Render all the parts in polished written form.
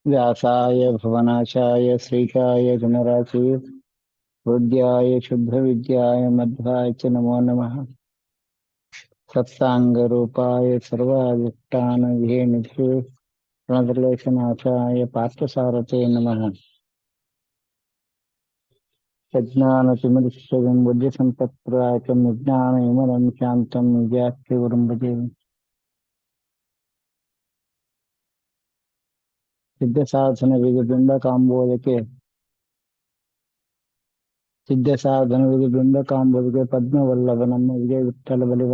व्यासाय भवनाशाय श्रीशाय गुणराशये हृद्याय शुद्धविद्याय मध्वाय च नमो नमः। सत्साङ्गरूपाय सर्वादिष्टानविहे निधे प्रणतलेशनाशाय पार्थसारथे नमः। यज्ञानतिमिरश्चरं बुद्धिसम्पत्प्रदायकं विज्ञानविमलं शान्तं विद्याख्यगुरुं भजे। सिद्धसाधनविदुबिम्बकाम्बोदके सिद्धसाधनविदुबिम्बकाम्बोदके पद्मवल्लभ ನಮ್ಮ ವಿಜಯ ವಿಠ್ಠಲ ಬಲಿವ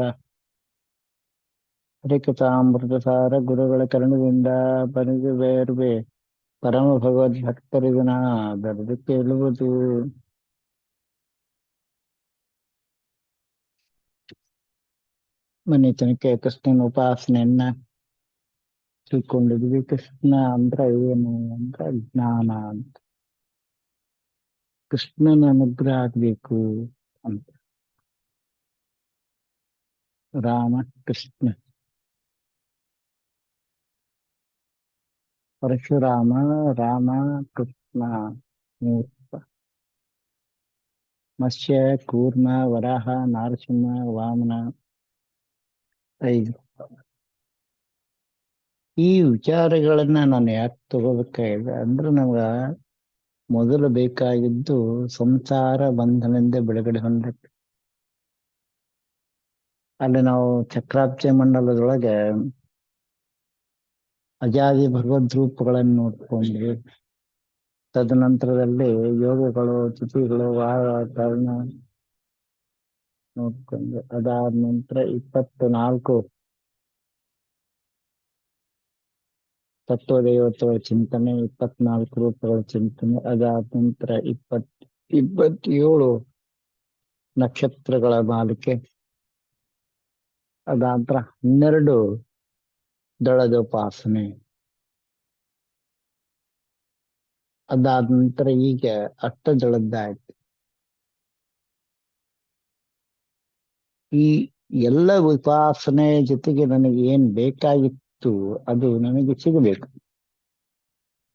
ಹರಿಕಥಾಮೃತಸಾರ ಗುರುಗಳ ಕರುಣದಿಂದ ಬರೆದು ಬೇರ್ವೆ ಪರಮ ಭಗವದ್ ಭಕ್ತರಿದನ ಬರೆದು ಕೇಳುವುದು. ಮನೆ ತನಕ ಕೃಷ್ಣನ ಉಪಾಸನೆಯನ್ನ ತಿಳ್ಕೊಂಡಿದ್ವಿ. ಕೃಷ್ಣ ಅಂದ್ರ ಏನು ಅಂದ್ರ ಜ್ಞಾನ ಅಂತ. ಕೃಷ್ಣನ ಅನುಗ್ರಹ ಆಗ್ಬೇಕು ಅಂತ. ರಾಮ ಕೃಷ್ಣ ಪರಶುರಾಮ ರಾಮ ಕೃಷ್ಣ ಮೂರ್ತ ಮತ್ಸ್ಯ ಕೂರ್ಮ ವರಾಹ ನಾರಸಿಂಹ ವಾಮನ 5. ಈ ವಿಚಾರಗಳನ್ನ ನಾನು ಯಾಕೆ ತಗೋಬೇಕಾಗಿದೆ ಅಂದ್ರೆ ನಮ್ಗ ಮೊದಲು ಬೇಕಾಗಿದ್ದು ಸಂಸಾರ ಬಂಧನದಿಂದ ಬಿಡುಗಡೆ ಹೊಂದಕ್ಕೆ. ಅಲ್ಲಿ ನಾವು ಚಕ್ರಾಬ್ಜ ಮಂಡಲದೊಳಗೆ ಅಜಾದಿ ಭಗವದ್ ರೂಪಗಳನ್ನು ನೋಡ್ಕೊಂಡ್ವಿ. ತದನಂತರದಲ್ಲಿ ಯೋಗಗಳು ತಿಥಿಗಳು ವಾರ ಕರ್ಣ ನೋಡ್ಕೊಂಡ್ವಿ. ಅದಾದ ನಂತರ 24 ತತ್ವದೇವತೆಗಳ ಚಿಂತನೆ, 24 ರೂಪಗಳ ಚಿಂತನೆ. ಅದಾದ ನಂತರ 27 ನಕ್ಷತ್ರಗಳ ಮಾಲಿಕೆ. ಅದಾದ ನಂತರ 12 ದಳದ ಉಪಾಸನೆ. ಅದಾದ ನಂತರ ಈಗ 8 ದಳದ್ದಾಯ್ತು. ಈ ಎಲ್ಲ ಉಪಾಸನೆ ಜೊತೆಗೆ ನನಗೆ ಏನ್ ಬೇಕಾಗಿತ್ತು ಅದು ನನಗೆ ಸಿಗಬೇಕು.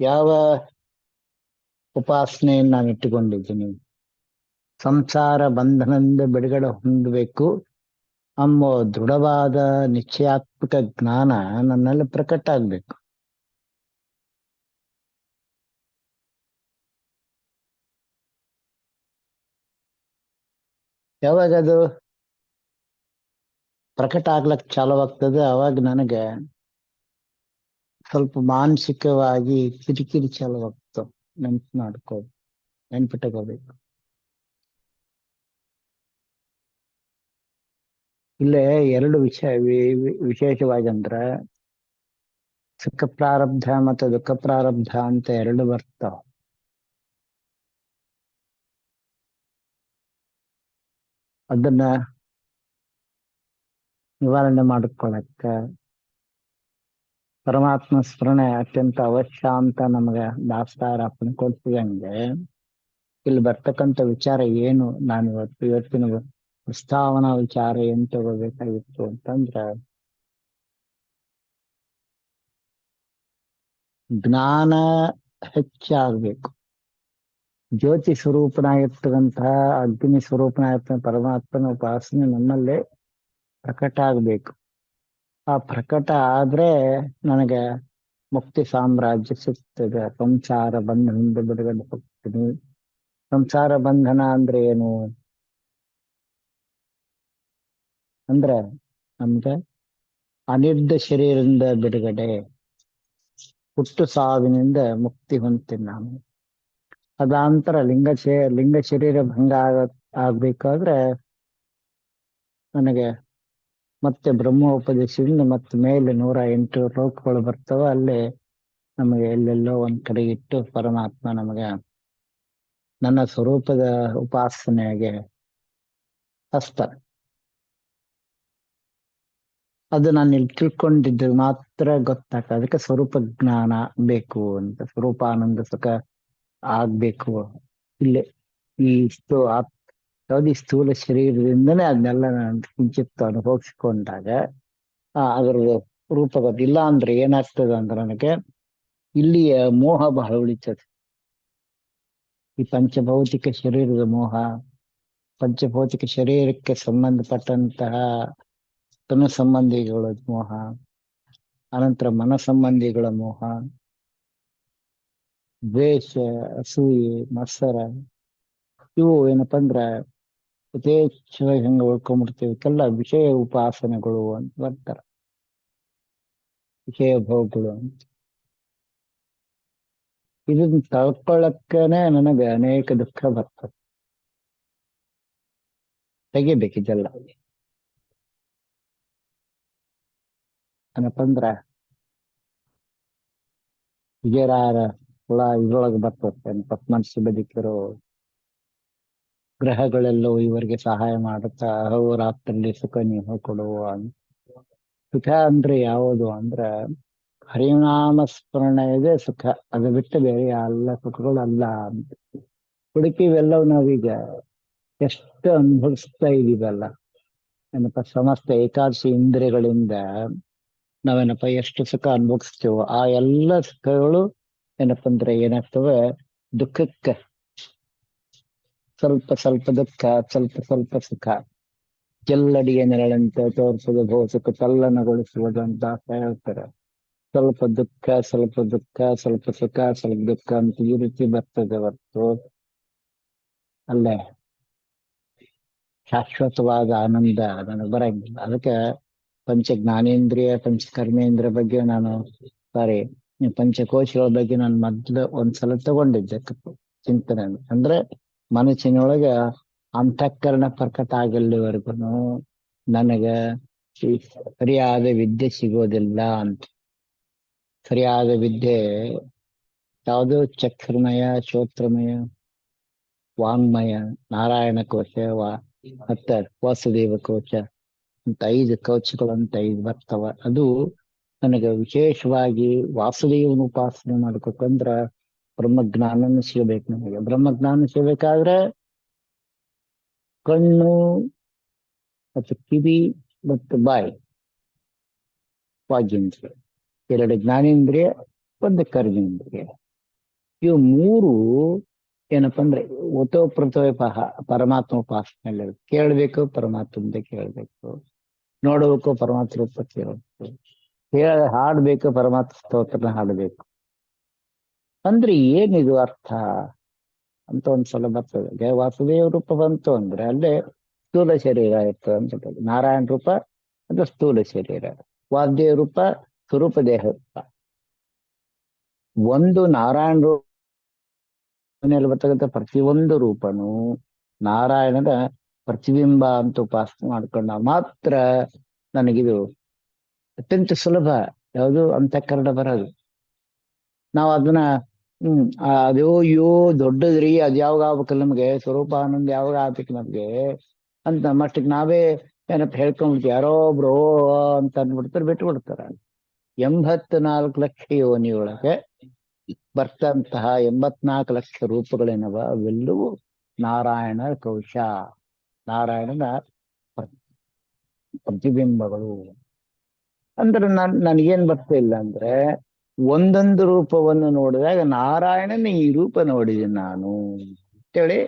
ಯಾವ ಉಪಾಸನೆಯನ್ನು ನಾನು ಇಟ್ಟುಕೊಂಡಿದ್ದೀನಿ? ಸಂಸಾರ ಬಂಧನದಿಂದ ಬಿಡುಗಡೆ ಹೊಂದಬೇಕು ಅನ್ನೋ ದೃಢವಾದ ನಿಶ್ಚಯಾತ್ಮಕ ಜ್ಞಾನ ನನ್ನಲ್ಲಿ ಪ್ರಕಟ ಆಗ್ಬೇಕು. ಯಾವಾಗ ಅದು ಪ್ರಕಟ ಆಗ್ಲಕ್ ಚಾಲುವಾಗ್ತದೆ ಅವಾಗ ನನಗೆ ಸ್ವಲ್ಪ ಮಾನಸಿಕವಾಗಿ ಕಿರಿಕಿರಿ ಚಾಲುವಾಗ್ತದೆ. ನೆನ್ಪಿಟ್ಟಕೋಬೇಕು. ಇಲ್ಲೇ 2 ವಿಶೇಷವಾಗಿ ಅಂದ್ರೆ ಸುಖ ಪ್ರಾರಬ್ಧ ಮತ್ತು ದುಃಖ ಪ್ರಾರಬ್ಧ ಅಂತ 2 ಬರ್ತಾವ. ಅದನ್ನ ನಿವಾರಣೆ ಮಾಡಿಕೊಳ್ಳಕ್ಕ ಪರಮಾತ್ಮ ಸ್ಮರಣೆ ಅತ್ಯಂತ ಅವಶ್ಯ ಅಂತ ನಮ್ಗ ದಾಸ್ತಾರ ಅಪ್ಪನ ಕೊಡ್ತಿದಂಗೆ ಇಲ್ಲಿ ಬರ್ತಕ್ಕಂಥ ವಿಚಾರ ಏನು, ನಾನು ಇವತ್ತಿನ ಪ್ರಸ್ತಾವನಾ ವಿಚಾರ ಏನ್ ತಗೋಬೇಕಾಗಿತ್ತು ಅಂತಂದ್ರ ಜ್ಞಾನ ಹೆಚ್ಚಾಗ್ಬೇಕು. ಜ್ಯೋತಿ ಸ್ವರೂಪನಾಗಿರ್ತಕ್ಕಂತಹ ಅಗ್ನಿ ಸ್ವರೂಪನಾಗಿರ್ತಕ್ಕಂಥ ಪರಮಾತ್ಮನ ಉಪಾಸನೆ ನಮ್ಮಲ್ಲೇ ಪ್ರಕಟ ಆಗ್ಬೇಕು. ಆ ಪ್ರಕಟ ಆದ್ರೆ ನನಗೆ ಮುಕ್ತಿ ಸಾಮ್ರಾಜ್ಯ ಸಿಗ್ತದೆ. ಸಂಸಾರ ಬಂಧನದಿಂದ ಬಿಡುಗಡೆ ಹೋಗ್ತೀನಿ. ಸಂಸಾರ ಬಂಧನ ಅಂದ್ರೆ ಏನು ಅಂದ್ರೆ ನಮ್ಗೆ ಅನಿರ್ಧ ಶರೀರದಿಂದ ಬಿಡುಗಡೆ, ಹುಟ್ಟು ಸಾವಿನಿಂದ ಮುಕ್ತಿ ಹೊಂದ್ತೀನಿ ನಾನು. ಅದಾಂತರ ಲಿಂಗ ಶರೀರ ಭಂಗ ಆಗ್ಬೇಕಾದ್ರೆ ನನಗೆ ಮತ್ತೆ ಬ್ರಹ್ಮೋಪದೇಶದಿಂದ ಮತ್ತೆ ಮೇಲೆ 108 ಲೋಕಗಳು ಬರ್ತವ. ಅಲ್ಲೇ ನಮಗೆ ಎಲ್ಲೆಲ್ಲೋ ಒಂದ್ ಕಡೆ ಇಟ್ಟು ಪರಮಾತ್ಮ ನಮಗೆ ನನ್ನ ಸ್ವರೂಪದ ಉಪಾಸನೆಗೆ ಹಚ್ತಾನೆ. ಅದು ನಾನು ಇಲ್ಲಿ ತಿಳ್ಕೊಂಡಿದ್ದು ಮಾತ್ರ ಗೊತ್ತಾಗ್ತದೆ. ಅದಕ್ಕೆ ಸ್ವರೂಪ ಜ್ಞಾನ ಬೇಕು ಅಂತ. ಸ್ವರೂಪಾನಂದ ಸುಖ ಆಗ್ಬೇಕು. ಇಲ್ಲೇ ಈ ಯಾವ್ದು ಸ್ಥೂಲ ಶರೀರದಿಂದನೇ ಅದನ್ನೆಲ್ಲ ನಾನು ಕಿಂಚಿತ್ತು ಅನುಭವಿಸ್ಕೊಂಡಾಗ ಅದ್ರ ರೂಪಗತ ಇಲ್ಲ ಅಂದ್ರೆ ಏನಾಗ್ತದೆ ಅಂದ್ರೆ ನನಗೆ ಇಲ್ಲಿಯ ಮೋಹ ಬಹಳ ಉಳಿತದೆ. ಈ ಪಂಚಭೌತಿಕ ಶರೀರದ ಮೋಹ, ಪಂಚಭೌತಿಕ ಶರೀರಕ್ಕೆ ಸಂಬಂಧಪಟ್ಟಂತಹ ತನು ಸಂಬಂಧಿಗಳ ಮೋಹ, ಅನಂತರ ಮನ ಸಂಬಂಧಿಗಳ ಮೋಹ, ದ್ವೇಷ, ಅಸೂಯೆ, ಮತ್ಸರ, ಇವು ಏನಪ್ಪಾ ಅಂದ್ರ ಯಥೇಚ್ಛವಾಗಿ ಹೆಂಗ ಉಳ್ಕೊಂಡ್ಬಿಡ್ತೇವೆ ಇದಕ್ಕೆಲ್ಲ ವಿಷಯ ಉಪಾಸನೆಗಳು ಅಂತ ಬರ್ತಾರ. ವಿಷಯ ಭೋಗಗಳು ಅಂತ. ಇದನ್ನ ತಳ್ಕೊಳ್ಳಕ್ಕನೆ ನನಗೆ ಅನೇಕ ದುಃಖ ಬರ್ತದೆ. ತೆಗಿಬೇಕಿದೆಲ್ಲ ಏನಪ್ಪ ಅಂದ್ರ ವಿಜಯರಾರ ಹುಳ ಇದ್ರೊಳಗೆ ಬರ್ತದೆ. ಪದ್ಮನಸಿ ಬದುಕಿರೋ ಗ್ರಹಗಳೆಲ್ಲವೂ ಇವರಿಗೆ ಸಹಾಯ ಮಾಡುತ್ತಾ ಅಹೋರಾತ್ರಲ್ಲಿ ಸುಖ ನೀವು ಕೊಡುವ ಅಂತ. ಸುಖ ಅಂದ್ರೆ ಯಾವುದು ಅಂದ್ರ ಹರಿನಾಮ ಸ್ಮರಣೆ ಇದೆ ಸುಖ. ಅದು ಬಿಟ್ಟು ಬೇರೆ ಎಲ್ಲ ಸುಖಗಳು ಅಲ್ಲ ಅಂತ. ಹುಡುಕಿವೆಲ್ಲವೂ ನಾವೀಗ ಎಷ್ಟು ಅನುಭವಿಸ್ತಾ ಇದೀವಲ್ಲ. ಏನಪ್ಪ ಸಮಸ್ತ ಏಕಾದಶಿ ಇಂದ್ರಿಯಗಳಿಂದ ನಾವೇನಪ್ಪ ಎಷ್ಟು ಸುಖ ಅನುಭವಿಸ್ತೇವೋ ಆ ಎಲ್ಲ ಸುಖಗಳು ಏನಪ್ಪ ಅಂದ್ರೆ ಏನಾಗ್ತವೆ, ದುಃಖಕ್ಕೆ ಸ್ವಲ್ಪ ಸ್ವಲ್ಪ ದುಃಖ, ಸ್ವಲ್ಪ ಸ್ವಲ್ಪ ಸುಖ. ಚೆಲ್ಲಡಿಗೆ ನೆರಳಂತೆ ತೋರಿಸುವುದು ಭೋಸುಖ ತಲ್ಲನಗೊಳಿಸುವುದು ಅಂತ ಹೇಳ್ತಾರೆ. ಸ್ವಲ್ಪ ದುಃಖ, ಸ್ವಲ್ಪ ದುಃಖ, ಸ್ವಲ್ಪ ಸುಖ, ಸ್ವಲ್ಪ ದುಃಖ ಅಂತ ಈ ರೀತಿ ಬರ್ತದೆ ಹೊರತು ಅಲ್ಲೇ ಶಾಶ್ವತವಾದ ಆನಂದ ನನಗೆ ಬರಂಗಿಲ್ಲ. ಅದಕ್ಕೆ ಪಂಚ ಜ್ಞಾನೇಂದ್ರಿಯ ಪಂಚ ಕರ್ಮೇಂದ್ರಿಯ ಬಗ್ಗೆ ನಾನು ಸಾರಿ ಪಂಚಕೋಶಗಳ ಬಗ್ಗೆ ನಾನು ಮೊದ್ಲು ಒಂದ್ಸಲ ತಗೊಂಡಿದ್ದೆ ಚಿಂತನೆ. ಅಂದ್ರೆ ಮನಸ್ಸಿನೊಳಗ ಅಂತಃಕರಣ ಪ್ರಕಟ ಆಗಲಿವರೆಗೂ ನನಗ ಈ ಸರಿಯಾದ ವಿದ್ಯೆ ಸಿಗೋದಿಲ್ಲ ಅಂತ. ಸರಿಯಾದ ವಿದ್ಯೆ ಯಾವುದು? ಚಕ್ರಮಯ, ಶ್ರೋತ್ರಮಯ, ವಾಂಗ್ಮಯ, ನಾರಾಯಣ ಕೋಶ, ಮತ್ತ ವಾಸುದೇವ ಕೋಶ ಅಂತ 5 ಕವಚಗಳಂತ 5 ಬರ್ತವ. ಅದು ನನಗೆ ವಿಶೇಷವಾಗಿ ವಾಸುದೇವನ ಉಪಾಸನೆ ಮಾಡ್ಬೇಕಂದ್ರ ಬ್ರಹ್ಮಜ್ಞಾನನ ಸಿಗಬೇಕು. ನನಗೆ ಬ್ರಹ್ಮಜ್ಞಾನ ಸಿಗಬೇಕಾದ್ರೆ ಕಣ್ಣು ಮತ್ತು ಕಿವಿ ಮತ್ತು ಬಾಯಿ, ವಾಗೇಂದ್ರಿಯ, 2 ಜ್ಞಾನೇಂದ್ರಿಯ, 1 ಕರ್ಮೇಂದ್ರಿಯ, ಇವು 3 ಏನಪ್ಪಾ ಅಂದ್ರೆ ಓತೋಪ್ರೋತೋಪಹ ಪರಮಾತ್ಮ ಉಪಾಸನೆಯಲ್ಲಿ ಕೇಳ್ಬೇಕು, ಪರಮಾತ್ಮಂದ ಕೇಳ್ಬೇಕು. ನೋಡ್ಬೇಕು, ಪರಮಾತ್ಮ ರೂಪ ಕೇಳಬೇಕು. ಹಾಡ್ಬೇಕು, ಪರಮಾತ್ಮ ಸ್ತೋತ್ರನ ಹಾಡಬೇಕು. ಅಂದ್ರೆ ಏನಿದು ಅರ್ಥ ಅಂತ ಒಂದ್ಸಲ ಬರ್ತದೆ. ವಾಸುದೇವ ರೂಪ ಬಂತು ಅಂದ್ರೆ ಅಲ್ಲೇ ಸ್ಥೂಲ ಶರೀರ ಇರ್ತದೆ ಅಂತ. ನಾರಾಯಣ ರೂಪ ಅದು ಸ್ಥೂಲ ಶರೀರ, ವಾಸುದೇವ ರೂಪ ಸ್ವರೂಪ ದೇಹ ರೂಪ. ಒಂದು ನಾರಾಯಣ ರೂಪದಲ್ಲಿ ಬರ್ತಕ್ಕಂಥ ಪ್ರತಿಯೊಂದು ರೂಪನು ನಾರಾಯಣದ ಪ್ರತಿಬಿಂಬ ಅಂತ ಉಪಾಸನೆ ಮಾಡ್ಕೊಂಡ ಮಾತ್ರ ನನಗಿದು ಅತ್ಯಂತ ಸುಲಭ ಯಾವುದು ಅಂತಃಕರಣ ಬರೋದು. ನಾವು ಅದನ್ನ ಅದ್ಯೋ ಅಯ್ಯೋ ದೊಡ್ಡದ್ರಿ ಅದ್ ಯಾವಾಗ ಆಗ್ಬೇಕಲ್ಲ ನಮ್ಗೆ, ಸ್ವರೂಪ ಆನಂದ ಯಾವಾಗ ಆಗ್ಬೇಕು ನಮ್ಗೆ ಅಂತ ನಮ್ಮಷ್ಟಕ್ಕೆ ನಾವೇ ಏನಪ್ಪ ಹೇಳ್ಕೊಂಡ್ಬಿಡ್ತೀವಿ. ಯಾರೋ ಒಬ್ರು ಅಂತ ಅಂದ್ಬಿಡ್ತಾರೆ, ಬಿಟ್ಟು ಬಿಡ್ತಾರ. 84 ಲಕ್ಷ ಯೋನಿಯೊಳಗೆ ಬರ್ತಂತಹ 84 ಲಕ್ಷ ರೂಪಗಳೇನವ ಅವೆಲ್ಲವೂ ನಾರಾಯಣ ಕೋಶ, ನಾರಾಯಣನ ಪ್ರತಿಬಿಂಬಗಳು. ಅಂದ್ರೆ ನನಗೇನ್ ಬರ್ತಾ ಇಲ್ಲ ಅಂದ್ರೆ ಒಂದೊಂದು ರೂಪವನ್ನು ನೋಡಿದಾಗ ನಾರಾಯಣನ ಈ ರೂಪ ನೋಡಿದ್ದೀನಿ ನಾನು ಅಂತೇಳಿ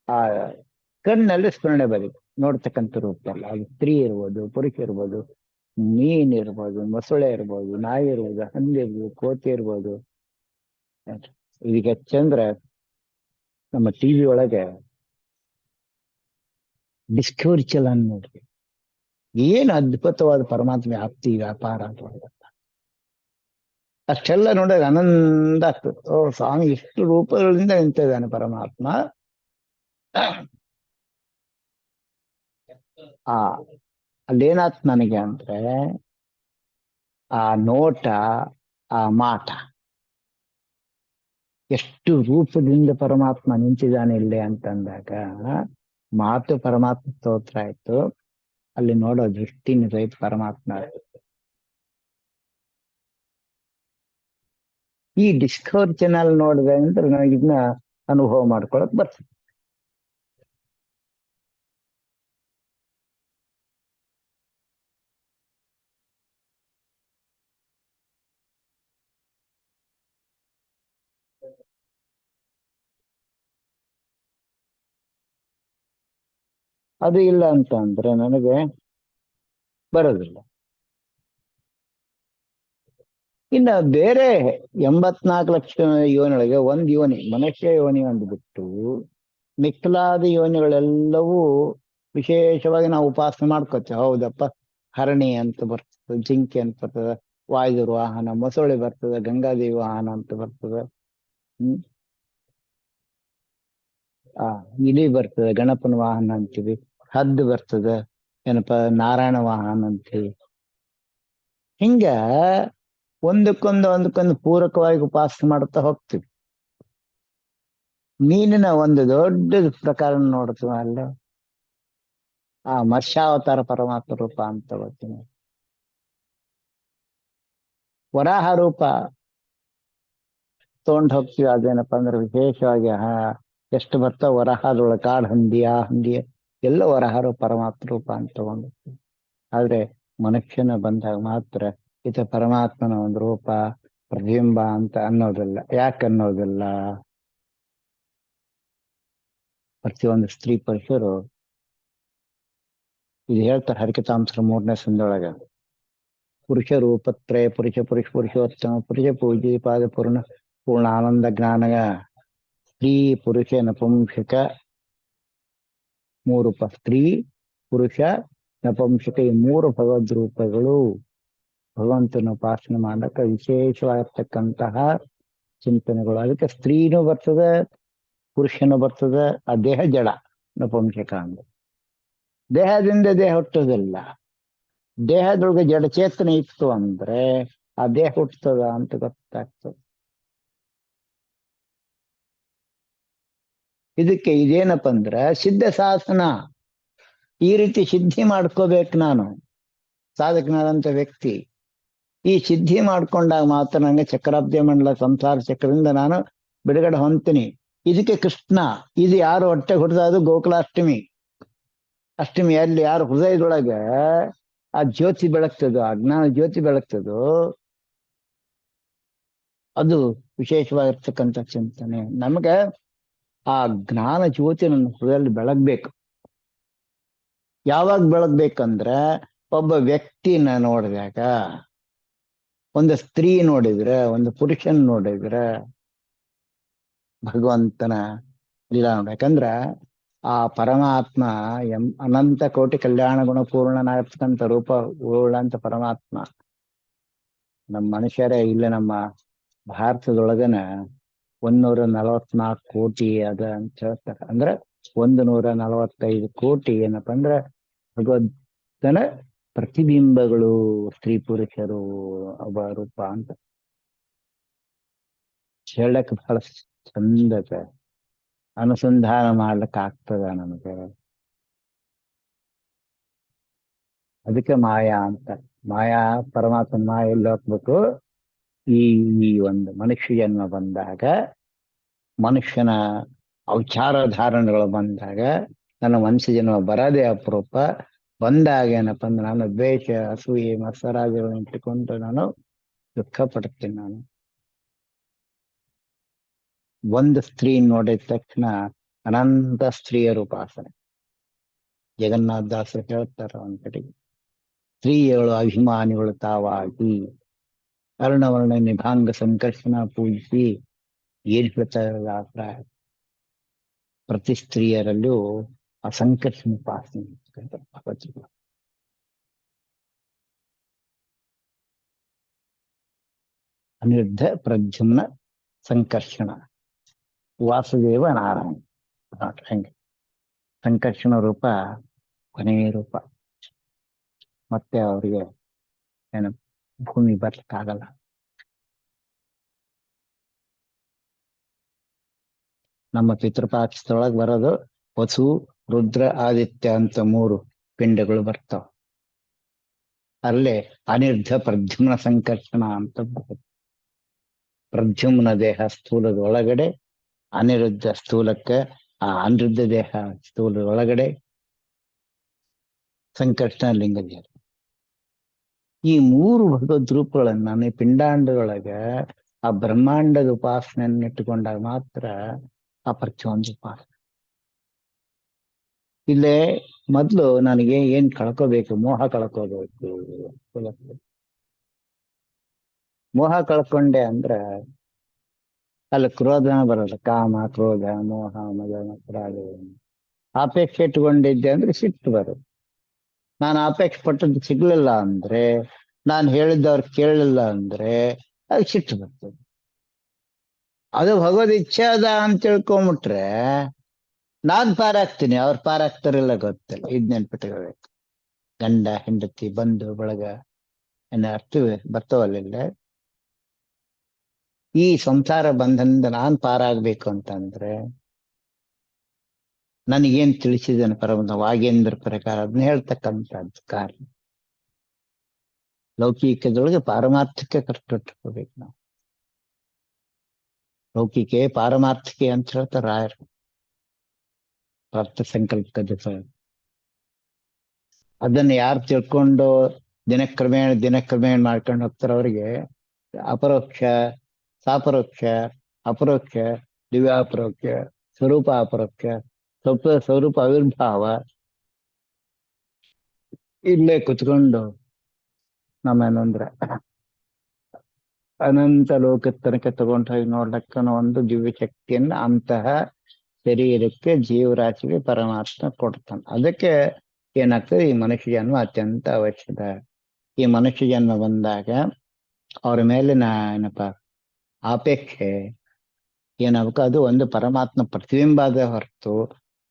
ಆ ಕಣ್ಣಲ್ಲಿ ಸ್ಮರಣೆ ಬರೀತು. ನೋಡ್ತಕ್ಕಂಥ ರೂಪ ಅಲ್ಲ, ಅದು ಸ್ತ್ರೀ ಇರ್ಬೋದು, ಪುರುಷ ಇರ್ಬೋದು, ಮೀನ್ ಇರ್ಬೋದು, ಮೊಸಳೆ ಇರ್ಬೋದು, ನಾಯಿ ಇರ್ಬೋದು, ಹಂದಿರ್ಬೋದು, ಕೋತಿ ಇರ್ಬೋದು. ಈಗ ಹೆಚ್ಚಂದ್ರೆ ನಮ್ಮ ಟಿವಿ ಒಳಗೆ ಡಿಸ್ಕವರಿ ಚಾನಲ್ ನೋಡ್ರಿ, ಏನು ಅದ್ಭುತವಾದ ಪರಮಾತ್ಮ ವ್ಯಾಪ್ತಿ ವ್ಯಾಪಾರ ಅಂತ ಹೇಳಿದ. ಅಷ್ಟೆಲ್ಲ ನೋಡಿದ್ರೆ ಆನಂದ ಆಗ್ತದೆ. ಓ ಸ್ವಾಮಿ ಎಷ್ಟು ರೂಪಗಳಿಂದ ನಿಂತಿದ್ದಾನೆ ಪರಮಾತ್ಮ. ಆ ಅಲ್ಲೇನಾತ್ ನನಗೆ ಅಂದ್ರೆ ಆ ನೋಟ, ಆ ಮಾಟ, ಎಷ್ಟು ರೂಪದಿಂದ ಪರಮಾತ್ಮ ನಿಂತಿದ್ದಾನೆ ಇಲ್ಲಿ ಅಂತಂದಾಗ ಮಾತು ಪರಮಾತ್ಮ ಸ್ತೋತ್ರ ಆಯ್ತು, ಅಲ್ಲಿ ನೋಡೋ ದೃಷ್ಟಿ ನಿಜೈತ್ ಪರಮಾತ್ಮ. ಈ ಡಿಸ್ಕವರಿ ಚಾನಲ್ ನೋಡಿದೆ ಅಂದ್ರೆ ನನಗೆ ಇದನ್ನ ಅನುಭವ ಮಾಡ್ಕೊಳಕ್ ಬರ್ತದೆ. ಅದು ಇಲ್ಲ ಅಂತ ಅಂದ್ರೆ ನನಗೆ ಬರೋದಿಲ್ಲ. ಇನ್ನು ಬೇರೆ 84 ಲಕ್ಷ ಯೋನಿಗಳಿಗೆ ಒಂದು ಯೋನಿ ಮನುಷ್ಯ ಯೋನಿ ಒಂದು ಬಿಟ್ಟು ಮಿಕ್ಲಾದ ಯೋನಿಗಳೆಲ್ಲವೂ ವಿಶೇಷವಾಗಿ ನಾವು ಉಪಾಸನೆ ಮಾಡ್ಕೋತೇವೆ. ಹೌದಪ್ಪ, ಹರಣಿ ಅಂತ ಬರ್ತದೆ, ಜಿಂಕೆ ಅಂತ ಬರ್ತದೆ, ವಾಯುದೇವ್ರ ವಾಹನ, ಮೊಸಳೆ ಬರ್ತದೆ, ಗಂಗಾದೇವಿ ವಾಹನ ಅಂತ ಬರ್ತದೆ. ಹ್ಮ್ ಆ ಇಲಿ ಬರ್ತದೆ, ಗಣಪನ ವಾಹನ ಅಂತೀವಿ. ಹದ್ದು ಬರ್ತದೆ, ಏನಪ್ಪ ನಾರಾಯಣ ವಾಹನ ಅಂತೀವಿ. ಹಿಂಗ ಒಂದಕ್ಕೊಂದು ಪೂರಕವಾಗಿ ಉಪಾಸನೆ ಮಾಡುತ್ತಾ ಹೋಗ್ತೀವಿ. ಮೀನಿನ ಒಂದು ದೊಡ್ಡ ಪ್ರಕಾರ ನೋಡ್ತೀವಿ ಅಲ್ಲೇ, ಆ ಮತ್ಸ್ಯಾವತಾರ ಪರಮಾತ್ಮ ರೂಪ ಅಂತ ಗೊತ್ತೀನಿ. ವರಾಹ ರೂಪ ತಗೊಂಡ್ ಹೋಗ್ತೀವಿ. ಅದೇನಪ್ಪ ಅಂದ್ರೆ ವಿಶೇಷವಾಗಿ ಎಷ್ಟು ಬರ್ತಾವ ವರಹದೊಳಗೆ, ಕಾಡ್ ಹಂದಿ, ಆ ಹಂದಿ ಎಲ್ಲ ವರಹರು ಪರಮಾತ್ಮ ರೂಪ ಅಂತ ತಗೊಂಡು ಹೋಗ್ತೀವಿ. ಆದ್ರೆ ಮನುಷ್ಯನ ಬಂದಾಗ ಮಾತ್ರ ಈತ ಪರಮಾತ್ಮನ ಒಂದು ರೂಪ, ಪ್ರತಿಬಿಂಬ ಅಂತ ಅನ್ನೋದಿಲ್ಲ. ಯಾಕೆ ಅನ್ನೋದಿಲ್ಲ? ಪ್ರತಿಯೊಂದು ಸ್ತ್ರೀ ಪುರುಷರು ಇದು ಹೇಳ್ತಾರೆ ಹರಿಕತಾಂಸರ 3ನೇ ಸಂದೊಳಗ. ಪುರುಷ ರೂಪತ್ರಯ ಪುರುಷ ಪುರುಷ ಪುರುಷೋತ್ತಮ ಪುರುಷ ಪೂಜೆ ಪಾದ ಪೂರ್ಣ ಆನಂದ ಜ್ಞಾನಗ ಸ್ತ್ರೀ ಪುರುಷ ನಪುಂಸಕ 3 ರೂಪ. ಸ್ತ್ರೀ ಪುರುಷ ನಪುಂಸಕ ಈ 3 ಭಗವದ್ ರೂಪಗಳು ಭಗವಂತನ ಉಪಾಸನೆ ಮಾಡಕ್ಕೆ ವಿಶೇಷವಾಗಿರ್ತಕ್ಕಂತಹ ಚಿಂತನೆಗಳು. ಅದಕ್ಕೆ ಸ್ತ್ರೀನೂ ಬರ್ತದೆ, ಪುರುಷನೂ ಬರ್ತದೆ. ಆ ದೇಹ ಜಡ ನಪುಂಸಕ ಅಂದ್ರೆ ದೇಹದಿಂದ ದೇಹ ಹುಟ್ಟೋದಿಲ್ಲ. ದೇಹದೊಳಗೆ ಜಡಚೇತನ ಇತ್ತು ಅಂದ್ರೆ ಆ ದೇಹ ಹುಟ್ಟದ ಅಂತ ಗೊತ್ತಾಗ್ತದೆ. ಇದಕ್ಕೆ ಇದೇನಪ್ಪ ಅಂದ್ರ ಸಿದ್ಧ ಶಾಸನ. ಈ ರೀತಿ ಸಿದ್ಧಿ ಮಾಡ್ಕೋಬೇಕು ನಾನು, ಸಾಧಕನಾದಂತ ವ್ಯಕ್ತಿ. ಈ ಸಿದ್ಧಿ ಮಾಡ್ಕೊಂಡಾಗ ಮಾತ್ರ ನಂಗೆ ಚಕ್ರಾಬ್ದಿ ಮಂಡಲ ಸಂಸಾರ ಚಕ್ರದಿಂದ ನಾನು ಬಿಡುಗಡೆ ಹೊಂತೀನಿ. ಇದಕ್ಕೆ ಕೃಷ್ಣ, ಇದು ಯಾರು ಹೊಟ್ಟೆ ಹುಟ್ಟಿದ ಗೋಕುಲಾಷ್ಟಮಿ. ಅಷ್ಟಮಿಯಲ್ಲಿ ಯಾರು ಹೃದಯದೊಳಗೆ ಆ ಜ್ಯೋತಿ ಬೆಳಗ್ತದೋ, ಆ ಜ್ಞಾನ ಜ್ಯೋತಿ ಬೆಳಗ್ತದೋ, ಅದು ವಿಶೇಷವಾಗಿರ್ತಕ್ಕಂಥ ಚಿಂತನೆ. ನಮಗೆ ಆ ಜ್ಞಾನ ಜ್ಯೋತಿ ನನ್ನ ಹೃದಯದಲ್ಲಿ ಬೆಳಗ್ಬೇಕು. ಯಾವಾಗ ಬೆಳಗ್ಬೇಕಂದ್ರೆ ಒಬ್ಬ ವ್ಯಕ್ತಿನ ನೋಡಿದಾಗ, ಒಂದು ಸ್ತ್ರೀ ನೋಡಿದ್ರೆ, ಒಂದು ಪುರುಷನ್ ನೋಡಿದ್ರೆ ಭಗವಂತನ ಲೀಲಾ ನೋಡ್ಬೇಕಂದ್ರ ಆ ಪರಮಾತ್ಮ ಅನಂತ ಕೋಟಿ ಕಲ್ಯಾಣ ಗುಣ ಪೂರ್ಣನಾಗಿರ್ತಕ್ಕಂಥ ರೂಪ ಉಳ್ಳಂತ ಪರಮಾತ್ಮ ನಮ್ಮ ಮನುಷ್ಯರೇ ಇಲ್ಲ ನಮ್ಮ ಭಾರತದೊಳಗನ 144 ಕೋಟಿ ಅದ ಅಂತ ಹೇಳ್ತಾರೆ. ಅಂದ್ರೆ 145 ಕೋಟಿ ಏನಪ್ಪ ಅಂದ್ರೆ ಭಗವಂತನ ಪ್ರತಿಬಿಂಬಗಳು, ಸ್ತ್ರೀ ಪುರುಷರು ಒಬ್ಬ ರೂಪ ಅಂತ ಹೇಳಕ್ ಬಹಳ ಚಂದಕ ಅನುಸಂಧಾನ ಮಾಡ್ಲಿಕ್ಕೆ ಆಗ್ತದ ನಮಗೆ. ಅದಕ್ಕೆ ಮಾಯಾ ಅಂತ. ಮಾಯಾ ಪರಮಾತ್ಮನ ಮಾಯ ಎಲ್ಲಿ ಹೋಗ್ಬೇಕು? ಈ ಈ ಒಂದು ಮನುಷ್ಯ ಜನ್ಮ ಬಂದಾಗ, ಮನುಷ್ಯನ ಅವಚಾರ ಧಾರಣೆಗಳು ಬಂದಾಗ, ನನ್ನ ಮನುಷ್ಯ ಜನ್ಮ ಬರದೇ ಅಪರೂಪ. ಬಂದಾಗ ಏನಪ್ಪ ಅಂದ್ರೆ ನಾನು ದ್ವೇಷ, ಅಸೂಯೆ, ಮತ್ಸರಾದಿಗಳನ್ನು ಇಟ್ಟುಕೊಂಡು ನಾನು ದುಃಖ ಪಡ್ತೀನಿ. ನಾನು ಒಂದು ಸ್ತ್ರೀ ನೋಡಿದ ತಕ್ಷಣ ಅನಂತ ಸ್ತ್ರೀಯರ ಉಪಾಸನೆ. ಜಗನ್ನಾಥ ದಾಸರು ಹೇಳ್ತಾರ ಒಂದ್ ಕಡೆಗೆ, ಸ್ತ್ರೀಯಗಳು ಅಭಿಮಾನಿಗಳು ತಾವಾಗಿ ಅರ್ಣವರ್ಣ ನಿಭಾಂಗ ಸಂಕರ್ಷಣ ಪೂಜಿಸಿ ಏನ್ ಹೇಳ್ತಾರೆ ದಾಸರ, ಪ್ರತಿ ಸ್ತ್ರೀಯರಲ್ಲೂ ಆ ಸಂಕರ್ಷಣ ಉಪಾಸನೆ ಭಗವದ್ಗೀತೆ. ಅನಿರುದ್ಧ ಪ್ರದ್ಯುಮ್ನ ಸಂಕರ್ಷಣ ವಾಸುದೇವ ನಾರಾಯಣ. ಹಂಗೆ ಸಂಕರ್ಷಣ ರೂಪ ಕೊನೆಯ ರೂಪ. ಮತ್ತೆ ಅವರಿಗೆ ಏನು ಭೂಮಿ ಬರ್ಲಿಕ್ಕಾಗಲ್ಲ. ನಮ್ಮ ಪಿತೃಪಾಕ್ಷದೊಳಗೆ ಬರೋದು ವಸು, ರುದ್ರ, ಆದಿತ್ಯ ಅಂತ 3 ಪಿಂಡಗಳು ಬರ್ತಾವ. ಅಲ್ಲೇ ಅನಿರ್ಧ ಪ್ರದ್ಯುಮ್ನ ಸಂಕರ್ಷಣ ಅಂತ ಬರುತ್ತೆ. ಪ್ರದ್ಯುಮ್ನ ದೇಹ ಸ್ಥೂಲದ ಒಳಗಡೆ, ಅನಿರುದ್ಧ ಸ್ಥೂಲಕ್ಕೆ, ಆ ಅನಿರುದ್ಧ ದೇಹ ಸ್ಥೂಲದ ಒಳಗಡೆ ಸಂಕರ್ಷಣ ಲಿಂಗ ದೇಹ. ಈ 3 ಭಗವದ್ ರೂಪಗಳನ್ನ ನಾನು ಈ ಪಿಂಡಾಂಡದೊಳಗೆ ಆ ಬ್ರಹ್ಮಾಂಡದ ಉಪಾಸನೆಯನ್ನು ಇಟ್ಟುಕೊಂಡಾಗ ಮಾತ್ರ ಆ ಪ್ರತಿಯೊಂದು ಉಪಾಸನೆ ಇಲ್ಲೇ ಮೊದ್ಲು ನನಗೆ ಏನ್ ಕಳ್ಕೋಬೇಕು, ಮೋಹ ಕಳ್ಕೋಬೇಕು. ಮೋಹ ಕಳ್ಕೊಂಡೆ ಅಂದ್ರ ಅಲ್ಲಿ ಕ್ರೋಧನ ಬರಲ್ಲ. ಕಾಮ, ಕ್ರೋಧ, ಮೋಹ, ಮದ, ರಾಗ. ಅಪೇಕ್ಷೆ ಇಟ್ಕೊಂಡಿದ್ದೆ ಅಂದ್ರೆ ಸಿಟ್ಟು ಬರುತ್ತೆ. ನಾನು ಅಪೇಕ್ಷೆ ಪಟ್ಟದ್ದು ಸಿಗ್ಲಿಲ್ಲ ಅಂದ್ರೆ, ನಾನು ಹೇಳಿದ್ದವ್ರು ಕೇಳಲಿಲ್ಲ ಅಂದ್ರೆ ಅದು ಸಿಟ್ಟು ಬರ್ತದೆ. ಅದು ಭಗವದ್ ಇಚ್ಛೆ ಅದ ಅಂತ ತಿಳ್ಕೊಂಬಿಟ್ರೆ ನಾನ್ ಪಾರಾಗ್ತೀನಿ, ಅವ್ರು ಪಾರಾಗ್ತಾರಿಲ್ಲ ಗೊತ್ತಿಲ್ಲ. ಇದ್ ನೆನ್ಪಿಟ್ಕೋಬೇಕು. ಗಂಡ ಹೆಂಡತಿ ಬಂಧು ಬಳಗ ಏನ ಅರ್ಥವೇ ಬರ್ತವಲ್ಲ. ಈ ಸಂಸಾರ ಬಂಧನದಿಂದ ನಾನ್ ಪಾರಾಗ್ಬೇಕು ಅಂತಂದ್ರೆ ನನಗೇನ್ ತಿಳಿಸಿದ್ದೇನೆ ಪರಮ ವಾಗೇಂದ್ರ ಪ್ರಕಾರ ಅದನ್ನ ಹೇಳ್ತಕ್ಕಂಥದ್ದು ಕಾರಣ. ಲೌಕಿಕದೊಳಗೆ ಪಾರಮಾರ್ಥಿಕ ಕಷ್ಟಬೇಕು ನಾವು. ಲೌಕಿಕೆ ಪಾರಮಾರ್ಥಿಕೆ ಅಂತ ಹೇಳ್ತಾರೆ ರಾಯರು. ಪ್ರಾರ್ಥ ಸಂಕಲ್ಪದ ಅದನ್ನ ಯಾರು ತಿಳ್ಕೊಂಡು ದಿನಕ್ರಮೇಣ ಮಾಡ್ಕೊಂಡು ಹೋಗ್ತಾರ ಅವರಿಗೆ ಅಪರೋಕ್ಷ, ಸಾಪರೋಕ್ಷ, ಅಪರೋಕ್ಷ, ದಿವ್ಯಾಪರೋಕ್ಷ, ಸ್ವರೂಪ ಅಪರೋಕ್ಷ, ಸ್ವರೂಪ ಆವಿರ್ಭಾವ ಇಲ್ಲೇ ಕುತ್ಕೊಂಡು ನಮ್ಮೇನಂದ್ರ ಅನಂತ ಲೋಕದ ತನಕ ತಗೊಂಡು ಹೋಗಿ ನೋಡ್ಲಕ್ಕನ ಒಂದು ದಿವ್ಯ ಶಕ್ತಿಯನ್ನ ಅಂತಹ ಶರೀರಕ್ಕೆ ಜೀವರಾಶಿಗೆ ಪರಮಾತ್ಮ ಕೊಡ್ತಾನೆ. ಅದಕ್ಕೆ ಏನಾಗ್ತದೆ, ಈ ಮನುಷ್ಯ ಜನ್ಮ ಅತ್ಯಂತ ಅವಶ್ಯಕ. ಈ ಮನುಷ್ಯ ಜನ್ಮ ಬಂದಾಗ ಅವ್ರ ಮೇಲಿನ ಏನಪ್ಪ ಅಪೇಕ್ಷೆ ಏನಾಗಬೇಕು, ಅದು ಒಂದು ಪರಮಾತ್ಮ ಪ್ರತಿಬಿಂಬ ಅದ ಹೊರತು